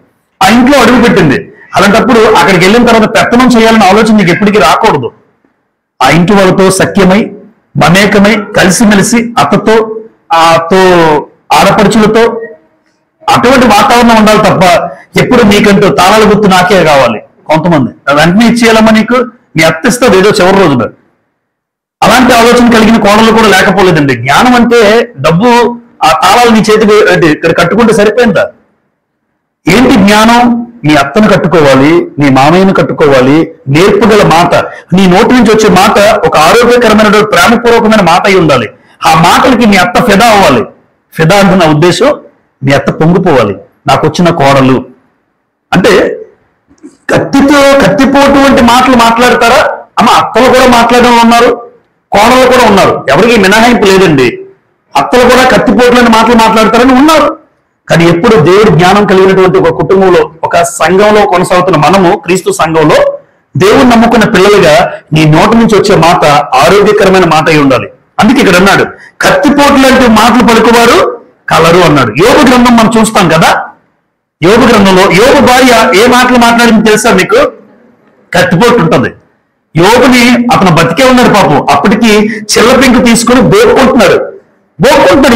ఆ ఇంట్లో అడుగు పెట్టింది. అలాంటప్పుడు అక్కడికి వెళ్ళిన తర్వాత పెత్తనం చేయాలన్న ఆలోచన నీకు ఎప్పటికీ రాకూడదు. ఆ ఇంటి వాళ్ళతో సఖ్యమై మమేకమై కలిసిమెలిసి అత్తతో ఆడపడుచులతో అటువంటి వాతావరణం ఉండాలి తప్ప ఎప్పుడు నీకంటూ తాళాల గుర్తు నాకే కావాలి. కొంతమంది వెంటనే ఇచ్చేయాలమ్మా నీకు, నీ అత్తిస్తుంది ఏదో చివరి రోజున. అలాంటి ఆలోచన కలిగిన కోడలు కూడా లేకపోలేదండి. జ్ఞానం అంటే డబ్బు ఆ తాళాలు నీ చేతికి ఇక్కడ కట్టుకుంటే సరిపోయిందా? ఏంటి జ్ఞానం? నీ అత్తను కట్టుకోవాలి, నీ మామయ్యను కట్టుకోవాలి, నేర్పుగల మాట, నీ నోటి నుంచి వచ్చే మాట ఒక ఆరోగ్యకరమైన ప్రేమపూర్వకమైన మాట అయి ఉండాలి. ఆ మాటలకి నీ అత్త ఫిదా అవ్వాలి. ఫిదా అంటే నా ఉద్దేశం మీ అత్త పొంగిపోవాలి. నాకు వచ్చిన కోడలు అంటే కత్తిపోటు వంటి మాటలు మాట్లాడతారా? అమ్మ అత్తలు కూడా మాట్లాడడం ఉన్నారు, కోడలు కూడా ఉన్నారు. ఎవరికి మినహాయింపు లేదండి. అత్తలు కూడా కత్తిపోట్లని మాటలు మాట్లాడతారని ఉన్నారు. కానీ ఎప్పుడు దేవుడు జ్ఞానం కలిగినటువంటి ఒక కుటుంబంలో ఒక సంఘంలో కొనసాగుతున్న మనము క్రీస్తు సంఘంలో దేవుడు నమ్ముకున్న పిల్లలుగా నీ నోటి నుంచి వచ్చే మాట ఆరోగ్యకరమైన మాట అయి ఉండాలి. అందుకే ఇక్కడ అన్నాడు కత్తిపోటు లాంటి మాటలు పలుకువారు కలరు అన్నాడు. యోబు గ్రంథం మనం చూస్తాం కదా. యోబు గ్రంథంలో యోబు భార్య ఏ మాటలు మాట్లాడింది తెలుసా మీకు? కత్తిపోటు ఉంటుంది. యోబుని అతను బతికే ఉన్నాడు పాపం. అప్పటికి చిల్ల పెంకు తీసుకుని బోక్కుంటున్నాడు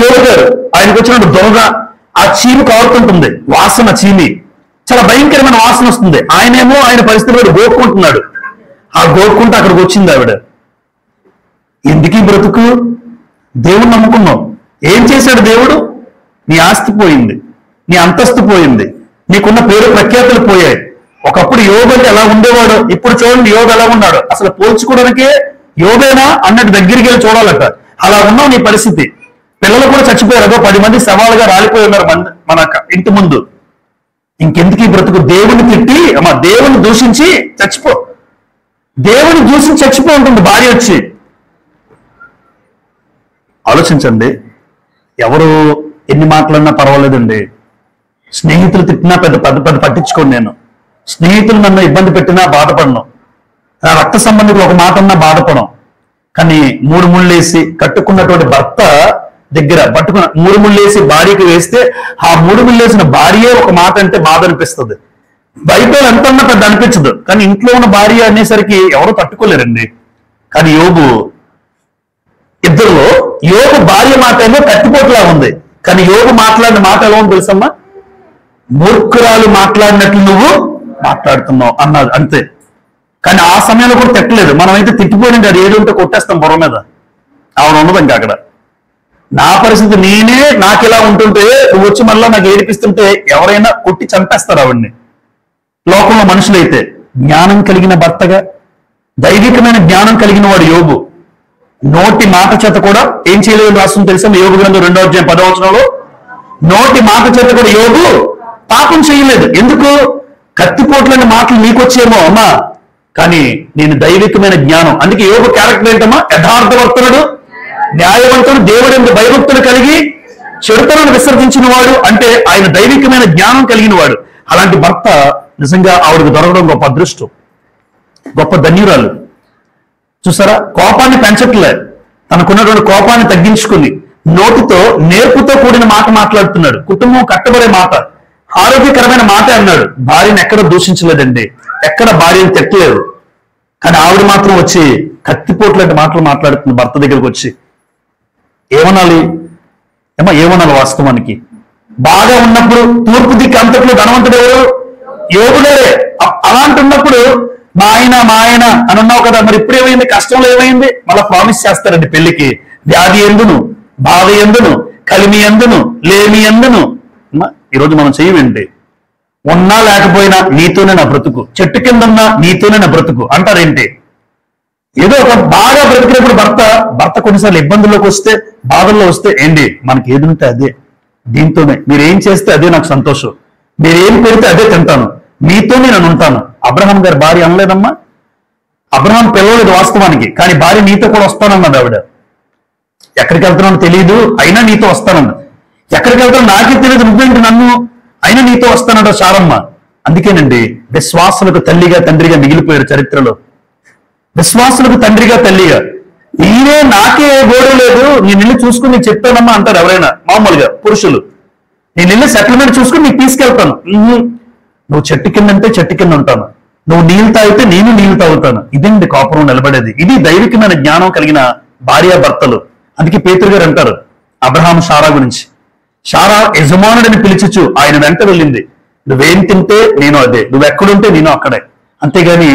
యోబు గారు. ఆయనకు వచ్చినట్టు దొంగ ఆ చీమి కారుతుంటుంది, వాసన చీమి చాలా భయంకరమైన వాసన వస్తుంది. ఆయనేమో ఆయన పరిస్థితి గోక్కుంటున్నాడు. ఆ గోక్కుంటూ అక్కడికి వచ్చింది ఆవిడ. ఎందుకీ బ్రతుకు? దేవుడు నమ్ముకున్నావు. ఏం చేశాడు దేవుడు? నీ ఆస్తి పోయింది, నీ అంతస్తు పోయింది, నీకున్న పేరు ప్రఖ్యాతులు పోయాయి. ఒకప్పుడు యోబు అంటే ఎలా ఉండేవాడు, ఇప్పుడు చూడండి యోబు ఎలా ఉన్నాడు. అసలు పోల్చుకోవడానికే యోబేనా అన్నట్టు దగ్గరికి వెళ్ళి చూడాలట. అలా ఉన్నావు నీ పరిస్థితి. పిల్లలు కూడా చచ్చిపోయారు. అదో 10 మంది సవాలుగా రాలిపోయి ఉన్నారు మన ఇంటి ముందు. ఇంకెందుకు ఈ బ్రతుకు? దేవుని తిట్టి దేవుని దూషించి చచ్చిపో, దేవుని దూషించి చచ్చిపో ఉంటుంది భార్య వచ్చి. ఆలోచించండి. ఎవరు ఎన్ని మాటలన్నా పర్వాలేదండి. స్నేహితులు తిట్టినా పెద్ద పట్టించుకోండి. నేను స్నేహితులు నన్ను ఇబ్బంది పెట్టినా బాధపడను, నా రక్త సంబంధికులు ఒక మాట అన్నా బాధపడం. కానీ 3 ముళ్ళేసి కట్టుకున్నటువంటి భర్త దగ్గర పట్టుకున్న 3 ముళ్ళేసి భార్యకి వేస్తే ఆ 3 ముళ్ళేసిన భార్యే ఒక మాట అంటే బాధ అనిపిస్తుంది. బయట ఎంతన్నా పెద్ద అనిపించదు. కానీ ఇంట్లో ఉన్న భార్య అనేసరికి ఎవరు తట్టుకోలేరండి. కానీ యోబు ఇద్దరులో యోబు భార్య మాట ఏమో కత్తిపోటులా ఉంది, కానీ యోబు మాట్లాడిన మాట ఎలా ఉంది తెలుసమ్మా? మూర్ఖురాలు మాట్లాడినట్లు నువ్వు మాట్లాడుతున్నావు అన్నది అంతే. కానీ ఆ సమయంలో కూడా తిట్టలేదు. మనమైతే తిట్టిపోయినండి, అది ఏడు ఉంటే కొట్టేస్తాం బుర్ర మీద. ఆవిడ ఉండదు ఇంకా అక్కడ. నా పరిస్థితి నేనే నాకు ఇలా ఉంటుంటే నువ్వు వచ్చి మళ్ళీ నాకు ఏడిపిస్తుంటే ఎవరైనా కొట్టి చంపేస్తారు ఆవిడ్ని. లోకంలో మనుషులైతే జ్ఞానం కలిగిన భర్తగా, దైవికమైన జ్ఞానం కలిగిన వాడు యోబు. నోటి మాట చేత కూడా ఏం చేయలేదు రాస్తుంది తెలుసా? యోబు గ్రంథం 2వ అధ్యాయం 10వ వచనంలో నోటి మాట చేత కూడా యోబు పాపం చేయలేదు. ఎందుకు? కత్తిపోట్లని మాటలు నీకొచ్చేమో అమ్మా, కానీ నేను దైవికమైన జ్ఞానం. అందుకే యోబు క్యారెక్టర్ ఏంటమ్మా? యథార్థవర్తనుడు, న్యాయవంతుడు, దేవుడు భయభక్తులు కలిగి చెడుతలను విసర్జించిన వాడు. అంటే ఆయన దైవికమైన జ్ఞానం కలిగిన వాడు. అలాంటి భర్త నిజంగా ఆవిడకు దొరకడం గొప్ప అదృష్టం, గొప్ప ధన్యురాలు. చూసారా, కోపాన్ని పెంచట్లే, తనకున్నటువంటి కోపాన్ని తగ్గించుకుని నోటితో నేర్పుతో కూడిన మాట మాట్లాడుతున్నాడు. కుటుంబం కట్టబడే మాట, ఆరోగ్యకరమైన మాట అన్నాడు. భార్యను ఎక్కడ దూషించలేదండి, ఎక్కడ భార్యను తిట్టలేదు. కానీ ఆవిడ మాత్రం వచ్చి కత్తిపోట్లాంటి మాటలు మాట్లాడుతుంది భర్త దగ్గరకు వచ్చి. ఏమనాలి ఏమనాలి? వాస్తవానికి బాగా ఉన్నప్పుడు తూర్పు దిక్కు అంతట్లో ధనవంతుడు ఎవరు? యోగుడే. అలాంటి ఉన్నప్పుడు మా ఆయన అని అన్నావు కదా, మరి ఇప్పుడు ఏమైంది? కష్టంలో ఏమైంది? మళ్ళీ ప్రామిస్ చేస్తారండి పెళ్లికి. వ్యాధి ఎందును, బాధ ఎందును, కలిమి ఎందును, లేమి ఎందును. ఈరోజు మనం చెయ్యండి, ఉన్నా లేకపోయినా నీతోనే నా బ్రతుకు, చెట్టు కింద ఉన్నా నీతోనే నా బ్రతుకు అంటారేంటి? ఏదో ఒక బాగా బ్రతికినప్పుడు భర్త కొన్నిసార్లు ఇబ్బందుల్లోకి వస్తే, బాధల్లో వస్తే, ఏంటి మనకి ఏది ఉంటే అదే, దీంతోనే మీరేం చేస్తే అదే నాకు సంతోషం, మీరేం పెడితే అదే తింటాను, మీతోనే నేను ఉంటాను. అబ్రహాం గారి భార్య అనలేదమ్మా? అబ్రహాం పిలవలేదు వాస్తవానికి, కానీ భార్య నీతో కూడా వస్తానన్నది ఆవిడ. ఎక్కడికి వెళ్తున్నానో తెలియదు, అయినా నీతో వస్తానన్నది. ఎక్కడికి వెళ్తానో నాకే తెలియదు, నువ్వేంటి నన్ను, అయినా నీతో వస్తానంట సారమ్మ. అందుకేనండి విశ్వాసులకు తల్లిగా తండ్రిగా మిగిలిపోయారు చరిత్రలో. విశ్వాసులకు తండ్రిగా తల్లిగా. నేనే నాకే గోడు లేదు, నేను నిన్ను చూసుకుని నీకు చెప్పానమ్మా అంటారు ఎవరైనా మామూలుగా పురుషులు. నేను నిన్ను సెటిల్మెంట్ చూసుకుని నీకు తీసుకెళ్తాను. నువ్వు చెట్టు కింద అంటే చెట్టు కింద ఉంటాను, నువ్వు నీళ్ళు తాగితే నేను నీళ్ళు తాగుతాను. ఇదండి కాపురం నిలబడేది. ఇది దైవికమైన జ్ఞానం కలిగిన భార్యాభర్తలు. అందుకే పేతురు గారు అంటారు అబ్రహాం షారా గురించి, షారా యజమానుడిని పిలిచిచు ఆయన వెంట వెళ్ళింది. నువ్వేం తింటే నేను అదే, నువ్వు ఎక్కడుంటే నేను అక్కడే. అంతేగాని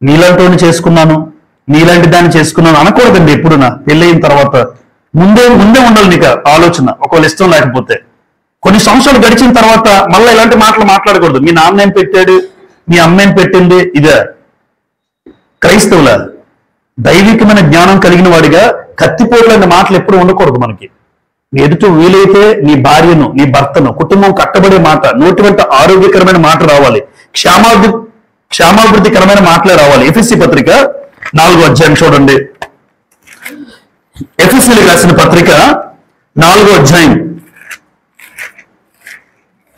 నీలాంటి చేసుకున్నాను, నీలాంటి దాన్ని చేసుకున్నాను అనకూడదండి. ఎప్పుడు నా పెళ్ళయిన తర్వాత ముందే ఉండాలి నీకు ఆలోచన. ఒకవేళ ఇష్టం లేకపోతే కొన్ని సంవత్సరాలు గడిచిన తర్వాత మళ్ళీ ఇలాంటి మాటలు మాట్లాడకూడదు. మీ నాన్న ఏం పెట్టాడు, మీ అమ్మ ఏం పెట్టింది, ఇదే. క్రైస్తవుల దైవికమైన జ్ఞానం కలిగిన వాడిగా కత్తిపోట్లైన మాటలు ఎప్పుడు ఉండకూడదు మనకి. ఎదుట వీలైతే నీ భార్యను, నీ భర్తను, కుటుంబం కట్టబడే మాట, నోటి వెంట ఆరోగ్యకరమైన మాట రావాలి, క్షేమాభివృద్ధికరమైన మాటలే రావాలి. ఎఫెసీ పత్రిక 4వ అధ్యాయం చూడండి. ఎఫెసీలకు రాసిన పత్రిక 4వ అధ్యాయం,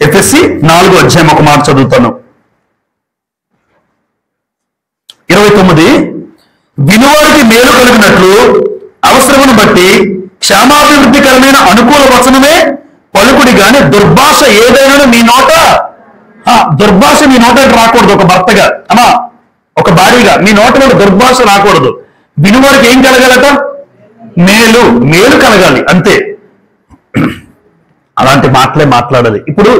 ఎఫెసీ 4వ అధ్యాయం ఒక మాట చదువుతాను. 29 వినువారికి మేలు కలిగినట్లు అవసరమును బట్టి క్షేమాభివృద్ధికరమైన అనుకూల వచనమే పలుకుడి గాని దుర్భాష ఏదైనా మీ నోట, దుర్భాష మీ నోట రాకూడదు. ఒక భర్తగా అమ్మా, ఒక భార్యగా మీ నోట దుర్భాష రాకూడదు. వినువారికి ఏం కలగాలట? మేలు కలగాలి, అంతే. అలాంటి మాటలే మాట్లాడాలి. ఇప్పుడు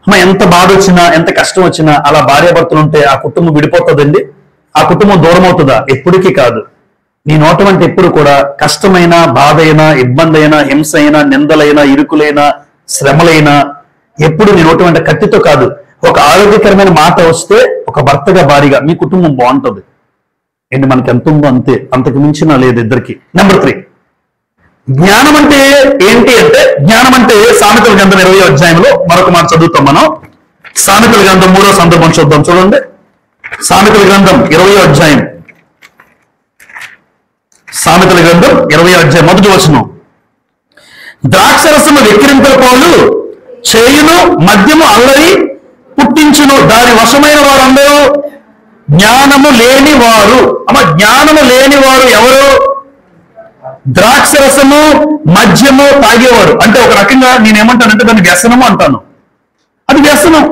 అమ్మ ఎంత బాధ వచ్చినా, ఎంత కష్టం వచ్చినా అలా భార్యాభర్తలు ఉంటే ఆ కుటుంబం విడిపోతుందండి, ఆ కుటుంబం దూరం అవుతుందా? ఎప్పటికీ కాదు. నీ నోట అంటే ఎప్పుడు కూడా కష్టమైనా, బాధ అయినా, ఇబ్బంది అయినా, హింస అయినా, నిందలైనా, ఇరుకులైనా, శ్రమలైనా ఎప్పుడు నీ నోటి వెంట కత్తితో కాదు, ఒక ఆరోగ్యకరమైన మాట వస్తే ఒక భర్తగా భారీగా మీ కుటుంబం బాగుంటుంది. ఏంటి మనకి ఎంత ఉందో అంతే, అంతకు మించిన లేదు ఇద్దరికి. నెంబర్ 3 జ్ఞానం అంటే ఏంటి అంటే, జ్ఞానం అంటే సామెతల గ్రంథం 20వ అధ్యాయంలో మరొక మాట చదువుతాం మనం. సామెతల గ్రంథం 3వ సందర్భం చూద్దాం చూడండి. సామెతల గ్రంథం 20వ అధ్యాయం, సామెతల గ్రంథం 20వ అధ్యాయం 1వ వచనం. ద్రాక్షరసము వెక్కిరింపుల పాలు చేయును, మద్యము అల్లరి పుట్టించును, దాని వశమైన వారందరూ జ్ఞానము లేని వారు. అమ్మ, జ్ఞానము లేని వారు ఎవరు? ద్రాక్షరసము మద్యము తాగేవారు. అంటే ఒక రకంగా నేనేమంటానంటే దాన్ని వ్యసనము అంటాను. అది వ్యసనం.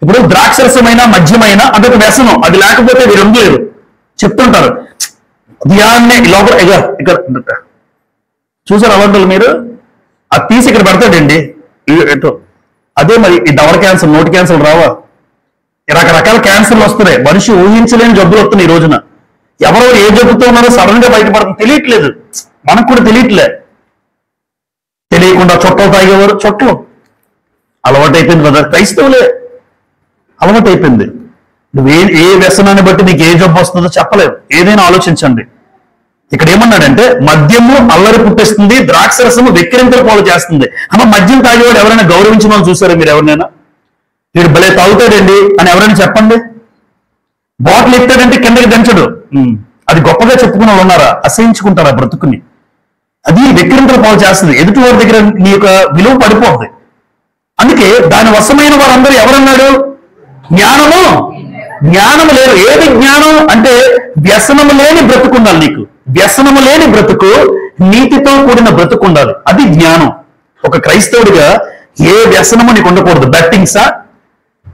ఇప్పుడు ద్రాక్షరసమైన మద్యమైన అదొక వ్యసనం. అది లేకపోతే వీరు ఉండలేరు. చెప్తుంటారు ఉదయాన్నే లోపల ఇక్కడ చూసారు అలవాట్లు మీరు, అది తీసి ఇక్కడ పెడతాడండి ఎటో. అదే మరి ఈ దవడ క్యాన్సర్, నోటి క్యాన్సర్ రావా, రకరకాల క్యాన్సర్లు వస్తున్నాయి, మనిషి ఊహించలేని జబ్బులు వస్తున్నాయి ఈ రోజున. ఎవరో ఏ జబ్బుతో ఉన్నారో సడన్ గా బయటపడుతుంది, తెలియట్లేదు, మనకు కూడా తెలియట్లే. తెలియకుండా చొట్టలు తాగేవారు, చొట్టలు అలవాటు అయిపోయింది కదా, క్రైస్తవులే అలవాటు అయిపోయింది. నువ్వు ఏ వ్యసనాన్ని బట్టి నీకు ఏ జబ్బు వస్తుందో చెప్పలేవు, ఏదైనా ఆలోచించండి. ఇక్కడ ఏమన్నాడంటే మద్యము అల్లరి పుట్టిస్తుంది, ద్రాక్షరసము వెక్కిరింతల పాలు చేస్తుంది. అమ్మ మద్యం తాగేవాడు ఎవరైనా గౌరవించిన వాళ్ళు చూసారా మీరు? ఎవరినైనా వీడు భలే తాగుతాడండి అని ఎవరైనా చెప్పండి. బాటిల్ ఎత్తాడంటే కిందకి దించడు, అది గొప్పగా చెప్పుకున్న వాళ్ళు ఉన్నారా? అసహించుకుంటారా బ్రతుకుని? అది వెక్కిరింతల పాలు చేస్తుంది, ఎదుటి వారి దగ్గర నీ యొక్క విలువ పడిపోతుంది. అందుకే దాని వశమైన వారందరూ ఎవరన్నాడు? జ్ఞానము జ్ఞానము లేదు. ఏది జ్ఞానం అంటే వ్యసనము లేని బ్రతుకు ఉండాలి నీకు. వ్యసనము లేని బ్రతుకు, నీతితో కూడిన బ్రతుకు ఉండాలి, అది జ్ఞానం. ఒక క్రైస్తవుడిగా ఏ వ్యసనము నీకు ఉండకూడదు. బెట్టింగ్సా,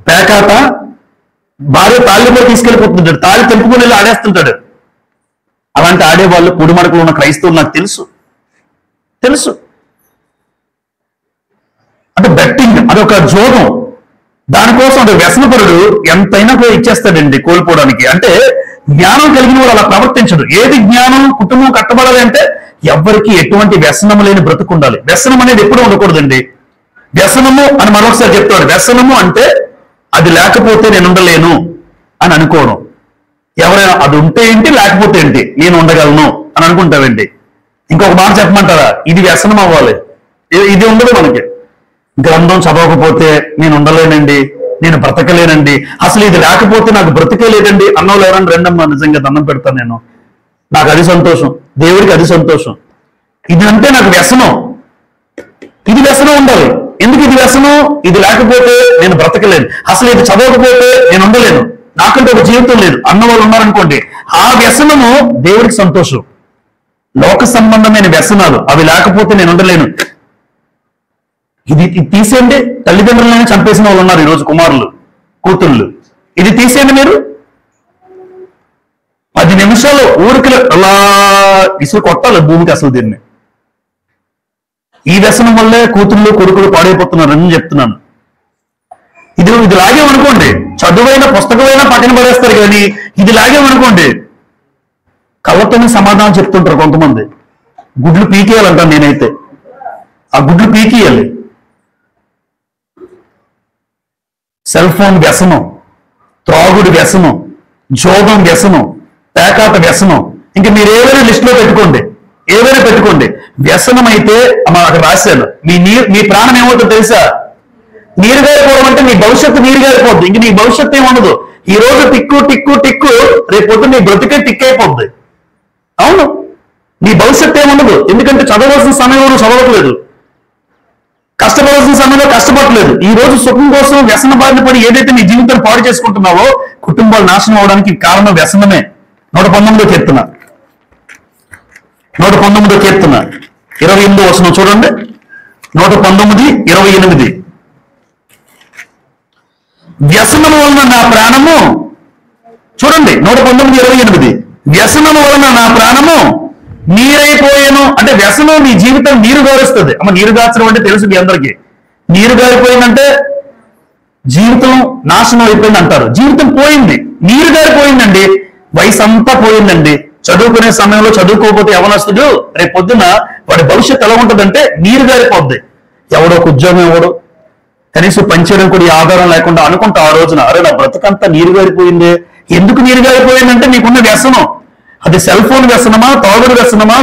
పేకాట, భార్య తాళ్ళ మీద తీసుకెళ్ళిపోతుంటాడు, తాళి తెంపుకుని వెళ్ళి ఆడేస్తుంటాడు. అలాంటి ఆడేవాళ్ళు కూడిమడకలు ఉన్న క్రైస్తవులు నాకు తెలుసు. అంటే బెట్టింగ్ అదొక జోగం, దానికోసం అంటే వ్యసనపరుడు ఎంతైనా ఇచ్చేస్తాడండి కోల్పోవడానికి. అంటే జ్ఞానం కలిగిన వాడు అలా ప్రవర్తించడు. ఏది జ్ఞానం? కుటుంబం కట్టబడాలి అంటే ఎవ్వరికి ఎటువంటి వ్యసనము లేని బ్రతుకు ఉండాలి. వ్యసనం అనేది ఎప్పుడూ ఉండకూడదండి. వ్యసనము అని మరొకసారి చెప్తాడు, వ్యసనము అంటే అది లేకపోతే నేను ఉండలేను అని అనుకోవడం. ఎవరైనా అది ఉంటే ఏంటి, లేకపోతే ఏంటి, నేను ఉండగలను అని అనుకుంటావేంటి? ఇంకొక మాట చెప్పమంటారా? ఇది వ్యసనం అవ్వాలి, ఇది ఉండదు మనకి. గ్రంథం చదవకపోతే నేను ఉండలేనండి, నేను బ్రతకలేనండి, అసలు ఇది లేకపోతే నాకు బ్రతికే లేదండి అన్నోళ్ళు ఎవరన్నా రెండమ్మా, నిజంగా దండం పెడతాను నేను, నాకు అది సంతోషం, దేవుడికి అది సంతోషం. ఇది అంటే నాకు వ్యసనం, ఇది వ్యసనం ఉండాలి. ఎందుకు ఇది వ్యసనం? ఇది లేకపోతే నేను బ్రతకలేను, అసలు ఇది చదవకపోతే నేను ఉండలేను, నాకంటే ఒక జీవితం లేదు అన్న వాళ్ళు ఉన్నారనుకోండి, ఆ వ్యసనము దేవుడికి సంతోషం. లోక సంబంధమైన వ్యసనాలు అవి లేకపోతే నేను ఉండలేను, ఇది తీసేయండి. తల్లిదండ్రులను చంపేసిన వాళ్ళు ఉన్నారు ఈరోజు, కుమారులు కూతుళ్ళు. ఇది తీసేయండి మీరు, 10 నిమిషాలు ఊరికి అలా ఇసురు కొట్టాలి భూమికి అసలు దీన్ని. ఈ వ్యసనం వల్లే కూతుళ్ళు కొడుకులు పాడైపోతున్నారు అని చెప్తున్నాను. ఇది లాగేమనుకోండి, చదువైన పుస్తకమైనా పక్కన పడేస్తారు, కానీ ఇది లాగేమనుకోండి కళ్ళతోనే సమాధానం చెప్తుంటారు కొంతమంది. గుడ్లు పీకేయాలంటాను నేనైతే, ఆ గుడ్లు పీకేయాలి. సెల్ ఫోన్ వ్యసనం, త్రాగుడు వ్యసనం, జోగం వ్యసనం, పేకాట వ్యసనం, ఇంకా మీరు ఏవైనా లిస్టులో పెట్టుకోండి, ఏవైనా పెట్టుకోండి. వ్యసనం అయితే అక్కడ రాశాను, మీ ప్రాణం ఏమవుతుందో తెలుసా? నీరు గారిపోవడం అంటే నీ భవిష్యత్తు నీరు గారిపోద్ది, ఇంక నీ భవిష్యత్తు ఏముండదు. ఈ రోజు టిక్కు టిక్కు టిక్కు, రేపు పొద్దున్న నీ బ్రతికే టిక్ అయిపోద్ది. అవును, నీ భవిష్యత్తు ఏముండదు. ఎందుకంటే చదవలసిన సమయంలో చదవట్లేదు, కష్టపడాల్సిన సమయంలో కష్టపడలేదు. ఈ రోజు సుఖం కోసం వ్యసన బారిన పడి ఏదైతే నీ జీవితాన్ని పాడు చేసుకుంటున్నావో, కుటుంబాలు నాశనం అవడానికి కారణం వ్యసనమే. 119వ కీర్తన 28వ వచనం చూడండి. 119:28. వ్యసనము వలన నా ప్రాణము, చూడండి 119:28. వ్యసనము వలన నా ప్రాణము నీరైపోయాను. అంటే వ్యసనం నీ జీవితం నీరు గారుస్తుంది. అమ్మ, నీరు గార్చడం అంటే తెలుసు మీ అందరికీ. నీరు గారిపోయిందంటే జీవితం నాశనం అయిపోయింది అంటారు. జీవితం పోయింది, నీరు గారిపోయిందండి. వయసు అంతా పోయిందండి. చదువుకునే సమయంలో చదువుకోకపోతే యవనస్తుడు రేపు పొద్దున వాడి భవిష్యత్తు ఎలా ఉంటుందంటే నీరు గారిపోద్ది. ఎవడో ఒక ఉద్యోగం ఎవడు, కనీసం పనిచేయడం కూడా ఈ ఆధారం లేకుండా అనుకుంటా ఆ రోజున, అరే నా బ్రతకంతా నీరు గారిపోయిందే. ఎందుకు నీరు గారిపోయిందంటే నీకున్న వ్యసనం. అది సెల్ ఫోన్ వ్యసనమా, తాగుడు వ్యసనమా,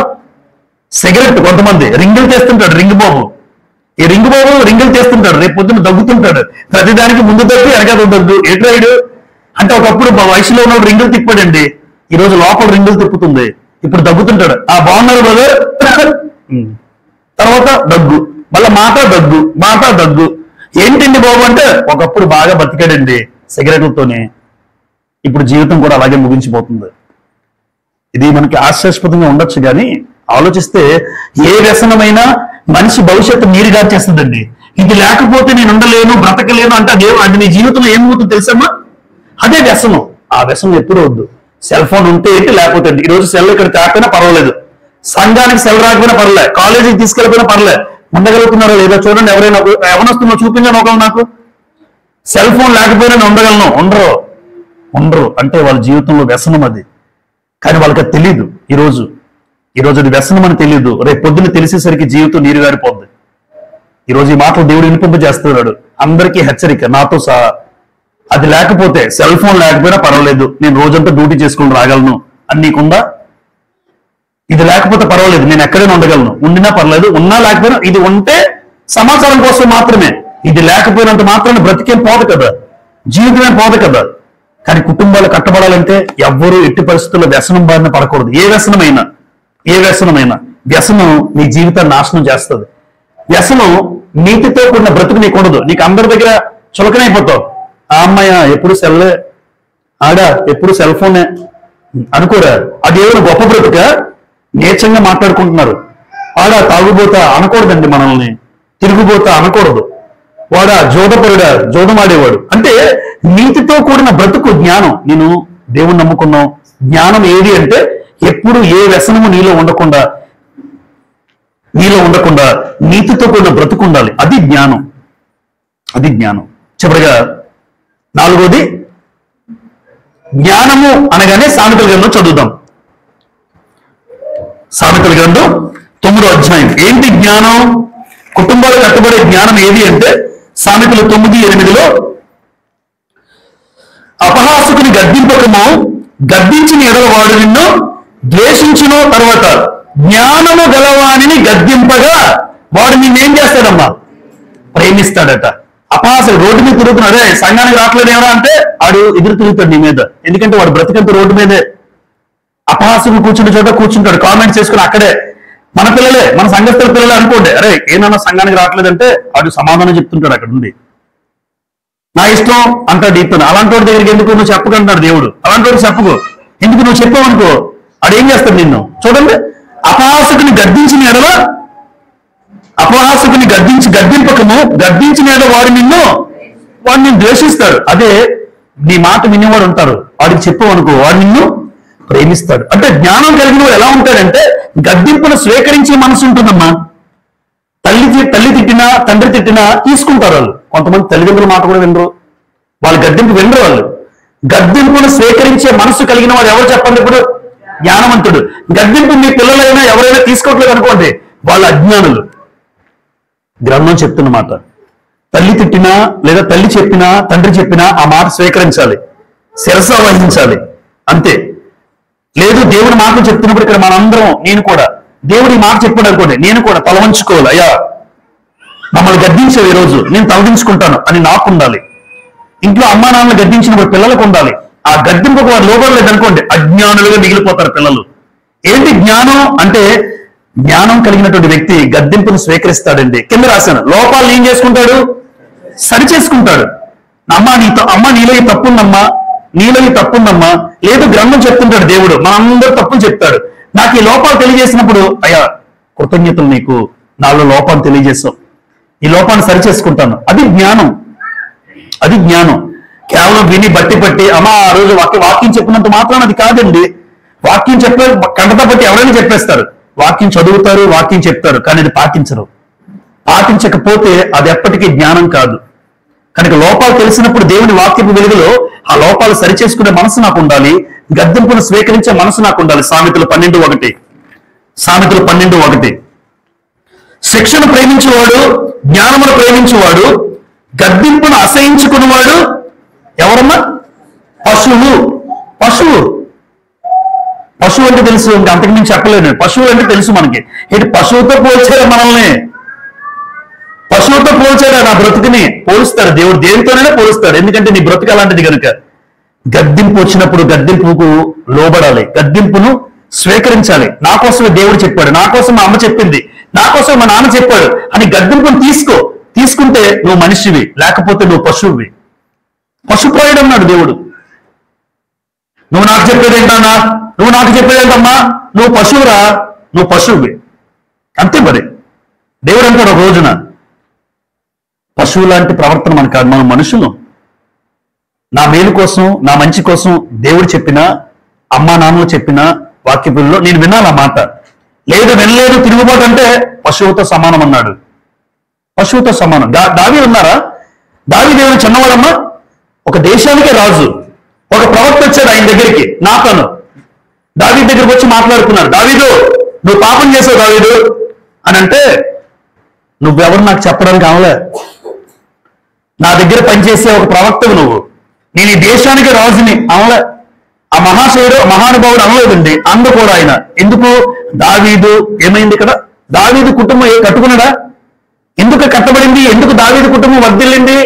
సిగరెట్. కొంతమంది రింగులు చేస్తుంటాడు, రింగ్ బాబు. ఈ రింగ్ బాబు రింగులు చేస్తుంటాడు, రేపు పొద్దున్న దగ్గుతుంటాడు. ప్రతిదానికి ముందు దగ్గు వెనకాల దగ్గు. ఎట్రాయిడు అంటే ఒకప్పుడు వయసులో ఉన్నప్పుడు రింగులు తిప్పాడండి, ఈ రోజు లోపల రింగులు తిప్పుతుంది. ఇప్పుడు దగ్గుతుంటాడు. ఆ బాగున్నారు బ్రదర్, తర్వాత దగ్గు, మళ్ళీ మాట దగ్గు. ఏంటండి బాబు అంటే ఒకప్పుడు బాగా బతికాడండి సిగరెట్లతోనే, ఇప్పుడు జీవితం కూడా అలాగే ముగించిపోతుంది. ఇది మనకి ఆశ్చర్యస్పదంగా ఉండొచ్చు, కానీ ఆలోచిస్తే ఏ వ్యసనమైనా మనిషి భవిష్యత్తు నీరుగా చేస్తుందండి. ఇది లేకపోతే నేను ఉండలేను, బ్రతకలేను అంటే అది నీ జీవితంలో ఏమవుతుందో తెలుసమ్మా? అదే వ్యసనం. ఆ వ్యసనం ఎప్పుడు వద్దు. సెల్ ఫోన్ ఉంటే ఏంటి, లేకపోతే ఏంటి. ఈరోజు సెల్ ఇక్కడ కాకపోయినా పర్వాలేదు, సంఘానికి సెల్ రాకపోయినా పర్లే, కాలేజీకి తీసుకెళ్ళిపోయినా పర్లే, ఉండగలుగుతున్నారో లేదో చూడండి. ఎవరైనా ఎవరొస్తున్నా చూపించండి ఒకళ్ళు నాకు. సెల్ ఫోన్ లేకపోయినా నేను ఉండగలను. ఉండరు అంటే వాళ్ళ జీవితంలో వ్యసనం అది. కానీ వాళ్ళకి అది తెలియదు. ఈరోజు అది వ్యసనం అని తెలియదు. రేపు పొద్దున్న తెలిసేసరికి జీవితం నీరు గారిపోద్ది. ఈరోజు ఈ మాటలు దేవుడు వినిపింపజేస్తున్నాడు అందరికీ, హెచ్చరిక నాతో సహా. అది లేకపోతే, సెల్ ఫోన్ లేకపోయినా పర్వాలేదు, నేను రోజంతా డ్యూటీ చేసుకుని రాగలను అని నీకుందా? ఇది లేకపోతే పర్వాలేదు, నేను ఎక్కడైనా ఉండగలను, ఉండినా పర్లేదు, ఉన్నా లేకపోయినా. ఇది ఉంటే సమాచారం కోసం మాత్రమే. ఇది లేకపోయినంత మాత్రాన్ని బ్రతికేం పోదు కదా, జీవితమేం పోదు కదా. కానీ కుటుంబాలు కట్టబడాలంటే ఎవ్వరూ ఎట్టి పరిస్థితుల్లో వ్యసనం బారిన పడకూడదు. ఏ వ్యసనమైనా వ్యసనం నీ జీవితాన్ని నాశనం చేస్తుంది. వ్యసనం నీతితో కూడిన బ్రతుకు నీకు ఉండదు. నీకు అందరి దగ్గర చులకనైపోతావు. ఆ అమ్మాయ ఎప్పుడు సెల్లే, ఆడ ఎప్పుడు సెల్ ఫోనే అనుకోరా. అది ఏమైనా గొప్ప బ్రతుక? నీచంగా మాట్లాడుకుంటున్నారు. ఆడ తాగుబోతా అనకూడదండి, మనల్ని తిరుగుబోతా అనకూడదు. వాడా జోదపరుడా, జోదమాడేవాడు. అంటే నీతితో కూడిన బ్రతుకు జ్ఞానం. నేను దేవుణ్ణి నమ్ముకున్నావు. జ్ఞానం ఏది అంటే ఎప్పుడు ఏ వ్యసనము నీలో ఉండకుండా నీతితో కూడిన బ్రతుకు ఉండాలి. అది జ్ఞానం. చివరిగా 4వది, జ్ఞానము అనగానే సామెతల గ్రంథం చదువుదాం. సామెతల గ్రంథం 9వ అధ్యాయం. ఏంటి జ్ఞానం? కుటుంబాలు కట్టబడే జ్ఞానం ఏది అంటే సామెతలు 9:8 అపహాసుకుని గద్దింపకము, గద్దించిన ఎడల వాడు నిన్ను ద్వేషించును. తర్వాత జ్ఞానము గలవానిని గద్దింపగా వాడు నిన్నేం చేస్తాడమ్మా? ప్రేమిస్తాడట. అపహాసుడు రోడ్డు మీద తిరుగుతున్నాడే, సంఘానికి రావట్లేదు ఏమరా అంటే వాడు ఎదురు తిరుగుతాడు నీ మీద. ఎందుకంటే వాడు బ్రతికంత రోడ్డు మీదే. అపహాసుడు కూర్చుంటే చోట కూర్చుంటాడు, కామెంట్స్ చేసుకుని అక్కడే. మన పిల్లలే, మన సంఘస్థుల పిల్లలే అనుకోండి, అరే ఏమన్నా సంఘానికి రావట్లేదంటే వాడు సమాధానం చెప్తుంటాడు అక్కడ ఉండి. నా ఇష్టం అంటాడు ఇతను. అలాంటి వాడి దగ్గరికి ఎందుకు నువ్వు చెప్పకంటున్నాడు దేవుడు. అలాంటి వాడికి చెప్పుకో. ఎందుకు నువ్వు చెప్పావనుకో వాడు ఏం చేస్తాడు నిన్ను. చూడండి, అపహాసుకుని గద్దించిన ఎడల, గద్దింపకము, గద్దించిన ఎడల వాడు నిన్ను ద్వేషిస్తాడు. అదే నీ మాట వినేవాడు ఉంటారు, వాడికి చెప్పావనుకో వాడు నిన్ను ప్రేమిస్తాడు. అంటే జ్ఞానం కలిగిన వాడు ఎలా ఉంటాడంటే గద్దింపును స్వీకరించే మనసు ఉంటుందమ్మా. తల్లి తిట్టినా, తండ్రి తిట్టినా తీసుకుంటారు వాళ్ళు. కొంతమంది తల్లిదండ్రుల మాట కూడా వినరు, వాళ్ళు గద్దింపు వినరు. వాళ్ళు గద్దింపును స్వీకరించే మనసు కలిగిన వాడు ఎవరు చెప్పండి? ఇప్పుడు జ్ఞానవంతుడు. గద్దింపు మీ పిల్లలైనా ఎవరైనా తీసుకోవట్లేదు అనుకోండి, వాళ్ళు అజ్ఞానులు. గ్రంథం చెప్తున్నమాట. తల్లి తిట్టినా లేదా తల్లి చెప్పినా, తండ్రి చెప్పినా ఆ మాట స్వీకరించాలి, శిరస వహించాలి, అంతే. లేదు దేవుడి మాటలు చెప్తున్నప్పుడు ఇక్కడ మనందరం, నేను కూడా దేవుడి మాట చెప్పాడు అనుకోండి, నేను కూడా తల వంచుకోవాలి. అయ్యా మమ్మల్ని గద్దించావు ఈరోజు, నేను తలదించుకుంటాను అని నాకు ఉండాలి. ఇంట్లో అమ్మా నాన్నలు గద్దించినప్పుడు పిల్లలకు ఉండాలి. ఆ గద్దింపుకు వారు లోబడలేదు అనుకోండి, అజ్ఞానులుగా మిగిలిపోతారు పిల్లలు. ఏంటి జ్ఞానం అంటే? జ్ఞానం కలిగినటువంటి వ్యక్తి గద్దింపును స్వీకరిస్తాడండి. కింద రాశాను, లోపాలను ఏం చేసుకుంటాడు? సరి చేసుకుంటాడు. అమ్మ నీలో ఈ తప్పుందమ్మా, లేదు గ్రంథం చెప్తుంటాడు దేవుడు, మనందరూ తప్పులు చెప్తాడు. నాకు ఈ లోపాలు తెలియజేసినప్పుడు అయ్యా కృతజ్ఞతలు, నీకు నాలో లోపాలు తెలియజేసావు, ఈ లోపాన్ని సరి చేసుకుంటాను. అది జ్ఞానం. కేవలం విని బట్టి అమ్మా ఆ రోజు వాక్యం చెప్పినంత మాత్రం అది కాదండి. వాక్యం చెప్పే కంటత బట్టి ఎవరైనా చెప్పేస్తారు. వాక్యం చదువుతారు, వాక్యం చెప్తారు, కానీ అది పాటించకపోతే అది ఎప్పటికీ జ్ఞానం కాదు. కనుక లోపాలు తెలిసినప్పుడు దేవుని వాక్యపు వెలుగులో ఆ లోపాలు సరిచేసుకునే మనసు నాకు ఉండాలి, గద్దింపును స్వీకరించే మనసు నాకు ఉండాలి. సామెతలు 12:1 శిక్షను ప్రేమించేవాడు, జ్ఞానమును ప్రేమించేవాడు, గద్దింపును అసహించుకునేవాడు ఎవరమ్మా? పశువు అంటే తెలుసు, ఇంకా అంతకుమించి చెప్పలేను. పశువు అంటే తెలుసు మనకి. ఏంటి పశువుతో పోల్చారా మనల్ని? పశువుతో పోల్చాడా? నా బ్రతుకుని పోలుస్తాడు దేవుడు. దేనితోనైనా పోలుస్తాడు, ఎందుకంటే నీ బ్రతుకు అలాంటిది కనుక. గద్దింపు వచ్చినప్పుడు గద్దింపుకు లోబడాలి, గద్దింపును స్వీకరించాలి. నా కోసమే దేవుడు చెప్పాడు, నా కోసం మా అమ్మ చెప్పింది, నా కోసం మా నాన్న చెప్పాడు అని గద్దింపును తీసుకుంటే నువ్వు మనిషివి, లేకపోతే నువ్వు పశువువి. పశుప్రాయుడు అన్నాడు దేవుడు. నువ్వు నాకు చెప్పేదేంటన్నా, నువ్వు నాకు చెప్పేదేంటమ్మా, నువ్వు పశువురా, నువ్వు పశువువి, అంతే. మరి దేవుడు అంటాడు ఒక రోజున, పశువు లాంటి ప్రవర్తన మనకు కాదు, మనం మనుషులు. నా మేలు కోసం, నా మంచి కోసం దేవుడు చెప్పినా అమ్మా నాన్నలు చెప్పిన వాక్యపుల్లో నేను విన్నాను ఆ మాట. లేదు వినలేదు, తిరుగుబాటు అంటే పశువుతో సమానం అన్నాడు. పశువుతో సమానం. దావీదు ఉన్నారా? దావీదు ఏమైనా చిన్నవాడమ్మా? ఒక దేశానికే రాజు. ఒక ప్రవక్త వచ్చాడు ఆయన దగ్గరికి, నాతాను. దావీదు దగ్గరికి వచ్చి మాట్లాడుతున్నాడు, దావీదు నువ్వు పాపం చేసావు దావీదు అని అంటే, నువ్వెవరు నాకు చెప్పడానికి అవలే, నా దగ్గర పనిచేసే ఒక ప్రవక్తవు నువ్వు, నేను ఈ దేశానికి రాజుని అవలే. ఆ మహానుభావుడు అనలేదండి. అందు కూడా ఆయన ఎందుకు దావీదు ఏమైంది ఇక్కడ? దావీదు కుటుంబం కట్టుకున్నాడా? ఎందుకు కట్టబడింది? ఎందుకు దావీదు కుటుంబం వర్ధిల్లింది?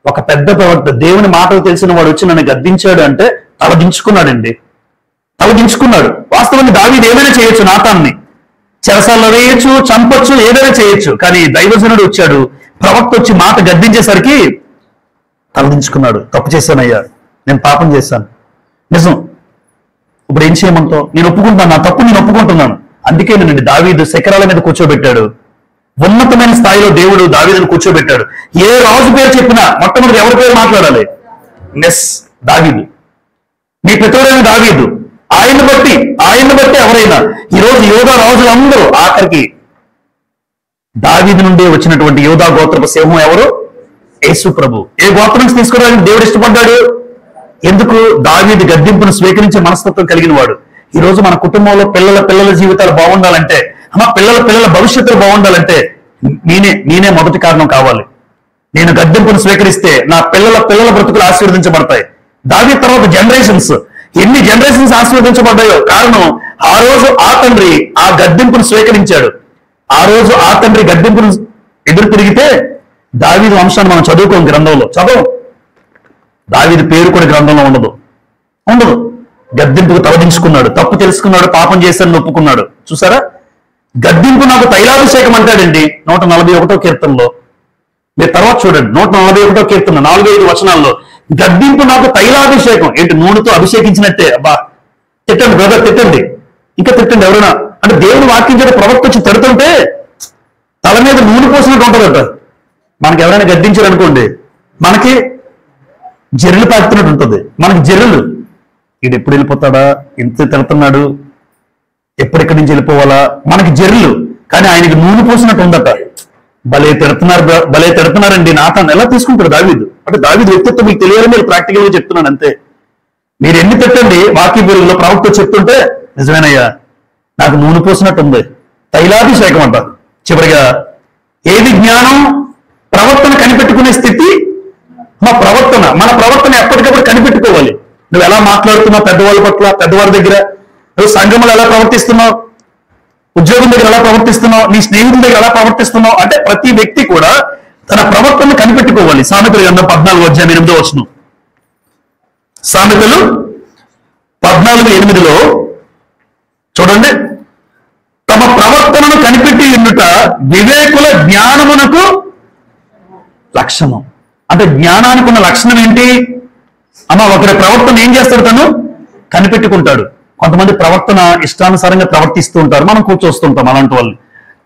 ఒక పెద్ద ప్రవక్త, దేవుని మాటలు తెలిసిన వాడు వచ్చి నన్ను గద్దించాడు అంటే తలదించుకున్నాడండి. తలదించుకున్నాడు. వాస్తవానికి దావీదు ఏమైనా చేయొచ్చు, నాతాన్ని చెరసాల్లో వేయచ్చు, చంపొచ్చు, ఏదైనా చేయొచ్చు. కానీ దైవజనుడు వచ్చాడు, ప్రవక్త వచ్చి మాట గద్దించేసరికి తలదించుకున్నాడు. తప్పు చేశానయ్యా, నేను పాపం చేశాను, నిజం. ఇప్పుడు ఏం చేయమంటావు? నేను ఒప్పుకుంటాను, నా తప్పు నేను ఒప్పుకుంటున్నాను. అందుకే నేను దావీదు శిఖరాల మీద కూర్చోబెట్టాడు. ఉన్నతమైన స్థాయిలో దేవుడు దావీదును కూర్చోబెట్టాడు. ఏ రాజు పేరు చెప్పినా మొట్టమొదటి ఎవరి పేరు మాట్లాడాలి? దావీదు. మీ పితరుడైన దావీదు. ఆయన్ని బట్టి ఎవరైనా ఈరోజు యోధా రాజులందరూ ఆఖరికి దావీదు నుండి వచ్చినటువంటి యోధా గోత్రపు సింహం ఎవరు? యేసు ప్రభు. ఏ గోత్రం నుంచి తీసుకోవడానికి దేవుడు ఇష్టపడ్డాడు? ఎందుకు? దావీదు గద్దింపును స్వీకరించే మనస్తత్వం కలిగిన వాడు. ఈ రోజు మన కుటుంబంలో పిల్లల జీవితాలు బాగుండాలంటే, పిల్లల భవిష్యత్తులు బాగుండాలంటే నేనే మొదటి కారణం కావాలి. నేను గద్దింపును స్వీకరిస్తే నా పిల్లల బ్రతుకులు ఆశీర్వదించబడతాయి. దావీదు తర్వాత జనరేషన్స్, ఎన్ని జనరేషన్స్ ఆశీర్వదించబడ్డాయో కారణం ఆ రోజు ఆ తండ్రి ఆ గద్దింపును స్వీకరించాడు. ఆ రోజు ఆ తండ్రి గద్దింపును ఎదురు తిరిగితే దావీదు వంశాన్ని మనం చదువుకోం, గ్రంథంలో చదవం. దావీదు పేరు కూడా గ్రంథంలో ఉండదు. గద్దింపుకు తలదించుకున్నాడు, తప్పు తెలుసుకున్నాడు, పాపం చేశానని ఒప్పుకున్నాడు. చూసారా? గద్దింపు నాకు తైలాభిషేకం అంటాడండి 141వ కీర్తనలో. మీరు తర్వాత చూడండి, 141వ కీర్తన 4-5 వచనాల్లో గద్దింపు నాకు తైలాభిషేకం. ఏంటి? నూనెతో అభిషేకించినట్టే. అబ్బా, తిట్టండి బ్రదర్, తిట్టండి, ఇంకా తిట్టండి ఎవరైనా అంటే. దేవుని వాక్యం చేత ప్రవక్త వచ్చి తిడుతుంటే తల మీద నూనె పోసినట్టు ఉంటుందట. మనకి ఎవరైనా గద్దించారు అనుకోండి, మనకి జర్రెలు తాకుతున్నట్టు ఉంటుంది. మనకి జర్రెలు, వీడు ఎప్పుడు వెళ్ళిపోతాడా, ఇంత తిడుతున్నాడు, ఎప్పుడెక్కడి నుంచి వెళ్ళిపోవాలా, మనకి జర్రెలు. కానీ ఆయనకి నూనె పోసినట్టు ఉందట. భలే తిడుతున్నారండి. నాతాను ఎలా తీసుకుంటాడు దావీదు? అంటే దావీదు వ్యక్తిత్వం మీకు తెలియాలని మీరు ప్రాక్టికల్ గా చెప్తున్నాను అంతే. మీరు ఎన్ని తిట్టండి, వాక్య బోధనలో ప్రవక్త చెప్తుంటే నిజమేనయ్యా, నాకు నూనె పోసినట్టుంది, తైలాభిషేకం అంట. చివరిగా ఏది జ్ఞానం? ప్రవర్తన కనిపెట్టుకునే స్థితి. మన ప్రవర్తన ఎప్పటికప్పుడు కనిపెట్టుకోవాలి. నువ్వు ఎలా మాట్లాడుతున్నావు పెద్దవాళ్ళ పట్ల, పెద్దవారి దగ్గర, నువ్వు సంఘంలో ఎలా ప్రవర్తిస్తున్నావు, ఉద్యోగం దగ్గర ఎలా ప్రవర్తిస్తున్నావు, నీ స్నేహితుల దగ్గర ఎలా ప్రవర్తిస్తున్నావు అంటే ప్రతి వ్యక్తి కూడా తన ప్రవర్తనను కనిపెట్టుకోవాలి. సామెతలు గ్రంథం 14:8 సామెతలు 14:8 చూడండి, తమ ప్రవర్తనను కనిపెట్టి ఎన్నుట వివేకుల జ్ఞానమునకు లక్షణం. అంటే జ్ఞానానికి ఉన్న లక్షణం ఏంటి? ఒకరి ప్రవర్తన ఏం చేస్తాడు? తను కనిపెట్టుకుంటాడు. కొంతమంది ప్రవర్తన ఇష్టానుసారంగా ప్రవర్తిస్తూ ఉంటారు, మనం కూర్చొస్తుంటాం. అలాంటి వాళ్ళు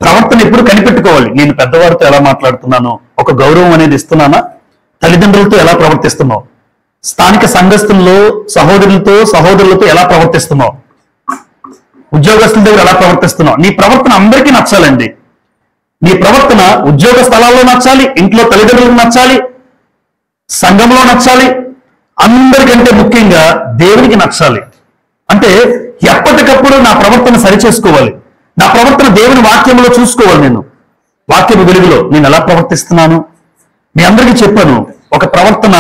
ప్రవర్తన ఎప్పుడు కనిపెట్టుకోవాలి. నేను పెద్దవారితో ఎలా మాట్లాడుతున్నాను, ఒక గౌరవం అనేది ఇస్తున్నానా, తల్లిదండ్రులతో ఎలా ప్రవర్తిస్తున్నావు, స్థానిక సంఘస్థుల్లో సహోదరులతో ఎలా ప్రవర్తిస్తున్నావు, ఉద్యోగస్తుల దగ్గర ఎలా ప్రవర్తిస్తున్నావు. నీ ప్రవర్తన అందరికీ నచ్చాలండి. నీ ప్రవర్తన ఉద్యోగ స్థలాల్లో నచ్చాలి, ఇంట్లో తల్లిదండ్రులకు నచ్చాలి, సంఘంలో నచ్చాలి, అందరికంటే ముఖ్యంగా దేవునికి నచ్చాలి. అంటే ఎప్పటికప్పుడు నా ప్రవర్తన సరిచేసుకోవాలి. నా ప్రవర్తన దేవుని వాక్యంలో చూసుకోవాలి. నేను వాక్యపు వెలుగులో నేను ఎలా ప్రవర్తిస్తున్నాను. మీ అందరికీ చెప్పాను, ఒక ప్రవర్తన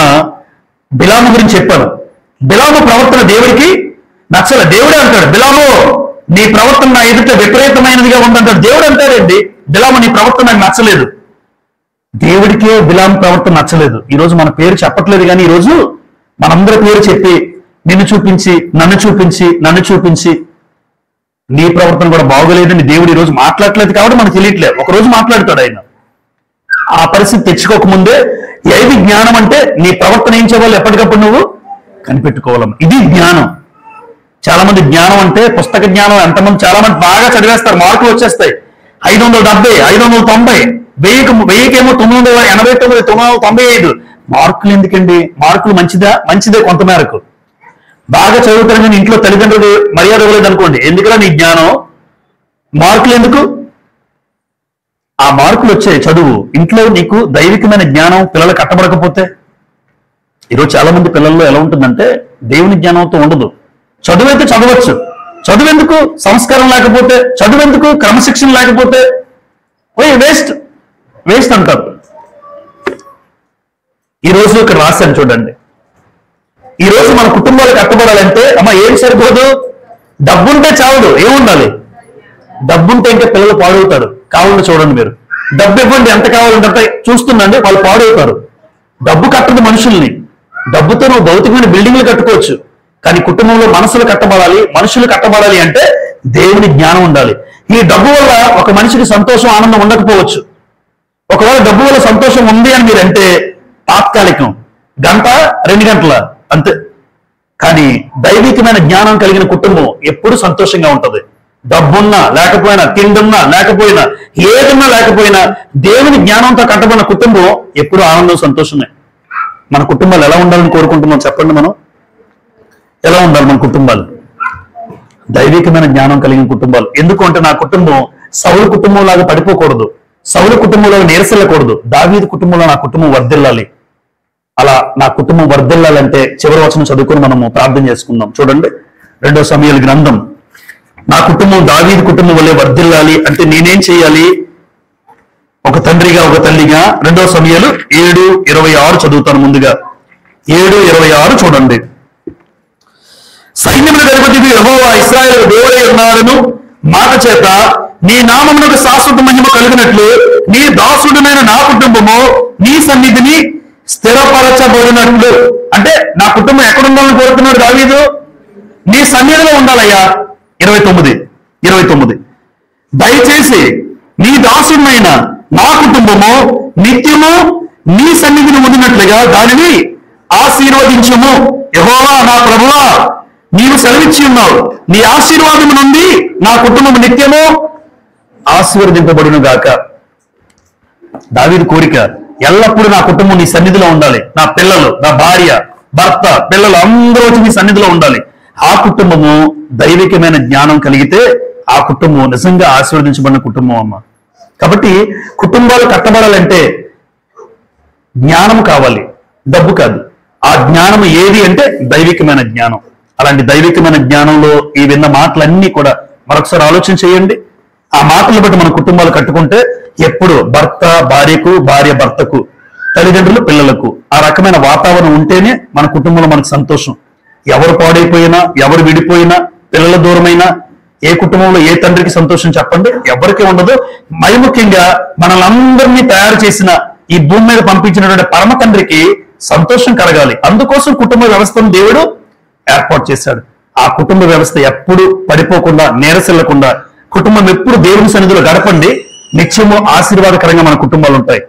బిలాము గురించి చెప్పాను. బిలాము ప్రవర్తన దేవుడికి నచ్చలే. దేవుడే అంటాడు, బిలాము నీ ప్రవర్తన నా ఎదుట విపరీతమైనదిగా ఉందంటాడు. దేవుడు అంటాడండి, బిలాము నీ ప్రవర్తన నాకు నచ్చలేదు. దేవుడికే బిలాము ప్రవర్తన నచ్చలేదు. ఈరోజు మన పేరు చెప్పట్లేదు, కానీ ఈరోజు మనందరి పేరు చెప్పి నన్ను చూపించి నీ ప్రవర్తన కూడా బాగోలేదని దేవుడు ఈరోజు మాట్లాడలేదు. కాబట్టి మనకు తెలియట్లేదు. ఒకరోజు మాట్లాడతాడు ఆయన. ఆ పరిస్థితి తెచ్చుకోకముందే ఏది జ్ఞానం అంటే నీ ప్రవర్తన ఏం చేయాలి, ఎప్పటికప్పుడు నువ్వు కనిపెట్టుకోవాలి. ఇది జ్ఞానం. చాలా మంది జ్ఞానం అంటే పుస్తక జ్ఞానం. ఎంతమంది చాలా మంది బాగా చదివేస్తారు, మార్కులు వచ్చేస్తాయి 570, 590, 1000కేమో 989, 995. మార్కులు ఎందుకండి? మార్కులు మంచిదే కొంత మేరకు. బాగా చదువుతాను కానీ ఇంట్లో తల్లిదండ్రులు మర్యాద ఇవ్వలేదు అనుకోండి, ఎందుకురా నీ జ్ఞానం, మార్కులు ఎందుకు? ఆ మార్కులు వచ్చే చదువు ఇంట్లో నీకు దైవికమైన జ్ఞానం పిల్లలు కట్టబడకపోతే. ఈరోజు చాలా మంది పిల్లల్లో ఎలా ఉంటుందంటే దేవుని జ్ఞానంతో ఉండదు. చదువు అయితే చదవచ్చు, చదువు ఎందుకు సంస్కారం లేకపోతే, చదువు ఎందుకు క్రమశిక్షణ లేకపోతే, వేస్ట్ వేస్ట్ అంటారు. ఈరోజు ఇక్కడ రాశాను చూడండి, ఈరోజు మన కుటుంబాలు కట్టబడాలంటే అమ్మ ఏం సరిపోదు, డబ్బుంటే చావదు, ఏముండాలి? డబ్బుంటే ఇంకా పిల్లలు పాడవుతారు. కావాలని చూడండి, మీరు డబ్బు ఇవ్వండి ఎంత కావాలంటే చూస్తుందండి, వాళ్ళు పాడవుతారు. డబ్బు కట్టదు మనుషుల్ని. డబ్బుతో నువ్వు భౌతికమైన బిల్డింగ్లు కట్టుకోవచ్చు, కానీ కుటుంబంలో మనసులు కట్టబడాలి, మనుషులు కట్టబడాలి అంటే దేవుని జ్ఞానం ఉండాలి. ఈ డబ్బు వల్ల ఒక మనిషికి సంతోషం ఆనందం ఉండకపోవచ్చు. ఒకవేళ డబ్బు వల్ల సంతోషం ఉంది అని మీరంటే తాత్కాలికం, గంట 2 గంటల అంతే. కానీ దైవికమైన జ్ఞానం కలిగిన కుటుంబం ఎప్పుడు సంతోషంగా ఉంటది. డబ్బున్నా లేకపోయినా, తిండున్నా లేకపోయినా, ఏదన్నా లేకపోయినా దేవుని జ్ఞానంతో కట్టబడిన కుటుంబం ఎప్పుడు ఆనందం సంతోషమే. మన కుటుంబాలు ఎలా ఉండాలని కోరుకుంటున్నాం చెప్పండి? మనం ఎలా ఉండాలి? మన కుటుంబాలు దైవికమైన జ్ఞానం కలిగిన కుటుంబాలు. ఎందుకు అంటే నా కుటుంబం సౌలు కుటుంబం లాగా పడిపోకూడదు, సౌలు కుటుంబంలో నీరసెళ్ళకూడదు. దావీదు కుటుంబంలో నా కుటుంబం వర్ధిల్లాలి. అలా నా కుటుంబం వర్ధిల్లాలంటే చివరి వచనం చదువుకొని మనము ప్రార్థన చేసుకుందాం. చూడండి, 2వ సమూయేలు గ్రంథం. నా కుటుంబం దావీదు కుటుంబం వల్లే వర్ధిల్లాలి అంటే నేనేం చేయాలి? ఒక తండ్రిగా ఒక తల్లిగా 2వ సమూయేలు 7:26 చదువుతాను. ముందుగా 7:26 చూడండి. సైన్యముల అధిపతికి యెహోవా ఇశ్రాయేలు దేవుడై ఉన్నాడను మాట చేత నీ నామమునకు శాశ్వత మహిమ కలిగినట్లు నీ దాసుడైన నా కుటుంబము నీ సన్నిధిని స్థిరపరచబడినట్లు. అంటే నా కుటుంబం ఎక్కడ ఉండాలని కోరుతున్నాడు దావీదు? నీ సన్నిధిలో ఉండాలయ్యా. 29 దయచేసి నీ దాసుడైన నా కుటుంబము నిత్యము నీ సన్నిధిని ఉండినట్లుగా దానిని ఆశీర్వదించుము. యెహోవా నా ప్రభువా, నీవు సెలవిచ్చి ఉన్నావు, నీ ఆశీర్వాదము నుండి నా కుటుంబం నిత్యము ఆశీర్వదింపబడును గాక. దావీదు కోరిక ఎల్లప్పుడూ నా కుటుంబం నీ సన్నిధిలో ఉండాలి. నా పిల్లలు, నా భార్య, భర్త, పిల్లలు అందరూ వచ్చి నీ సన్నిధిలో ఉండాలి. ఆ కుటుంబము దైవికమైన జ్ఞానం కలిగితే ఆ కుటుంబం నిజంగా ఆశీర్వదించబడిన కుటుంబం అమ్మ. కాబట్టి కుటుంబాలు కట్టబడాలంటే జ్ఞానం కావాలి, డబ్బు కాదు. ఆ జ్ఞానం ఏది అంటే దైవికమైన జ్ఞానం. అలాంటి దైవికమైన జ్ఞానంలో ఈ విన్న మాటలన్నీ కూడా మరొకసారి ఆలోచన చేయండి. ఆ మాటలు బట్టి మన కుటుంబాలు కట్టుకుంటే ఎప్పుడు భర్త భార్యకు, భార్య భర్తకు, తల్లిదండ్రులు పిల్లలకు ఆ రకమైన వాతావరణం ఉంటేనే మన కుటుంబంలో మనకు సంతోషం. ఎవరు పాడైపోయినా, ఎవరు విడిపోయినా, పిల్లల దూరమైనా ఏ కుటుంబంలో ఏ తండ్రికి సంతోషం చెప్పండి? ఎవరికి ఉండదు. మరి ముఖ్యంగా మనల్ని అందరినీ తయారు చేసిన ఈ భూమి మీద పంపించినటువంటి పరమ తండ్రికి సంతోషం కలగాలి. అందుకోసం కుటుంబ వ్యవస్థను దేవుడు ఏర్పాటు చేశాడు. ఆ కుటుంబ వ్యవస్థ ఎప్పుడు పడిపోకుండా, నీరసిల్లకుండా కుటుంబం ఎప్పుడు దేవుని సన్నిధిలో గడపండి. నిత్యము ఆశీర్వాదకరంగా మన కుటుంబాలు ఉంటాయి.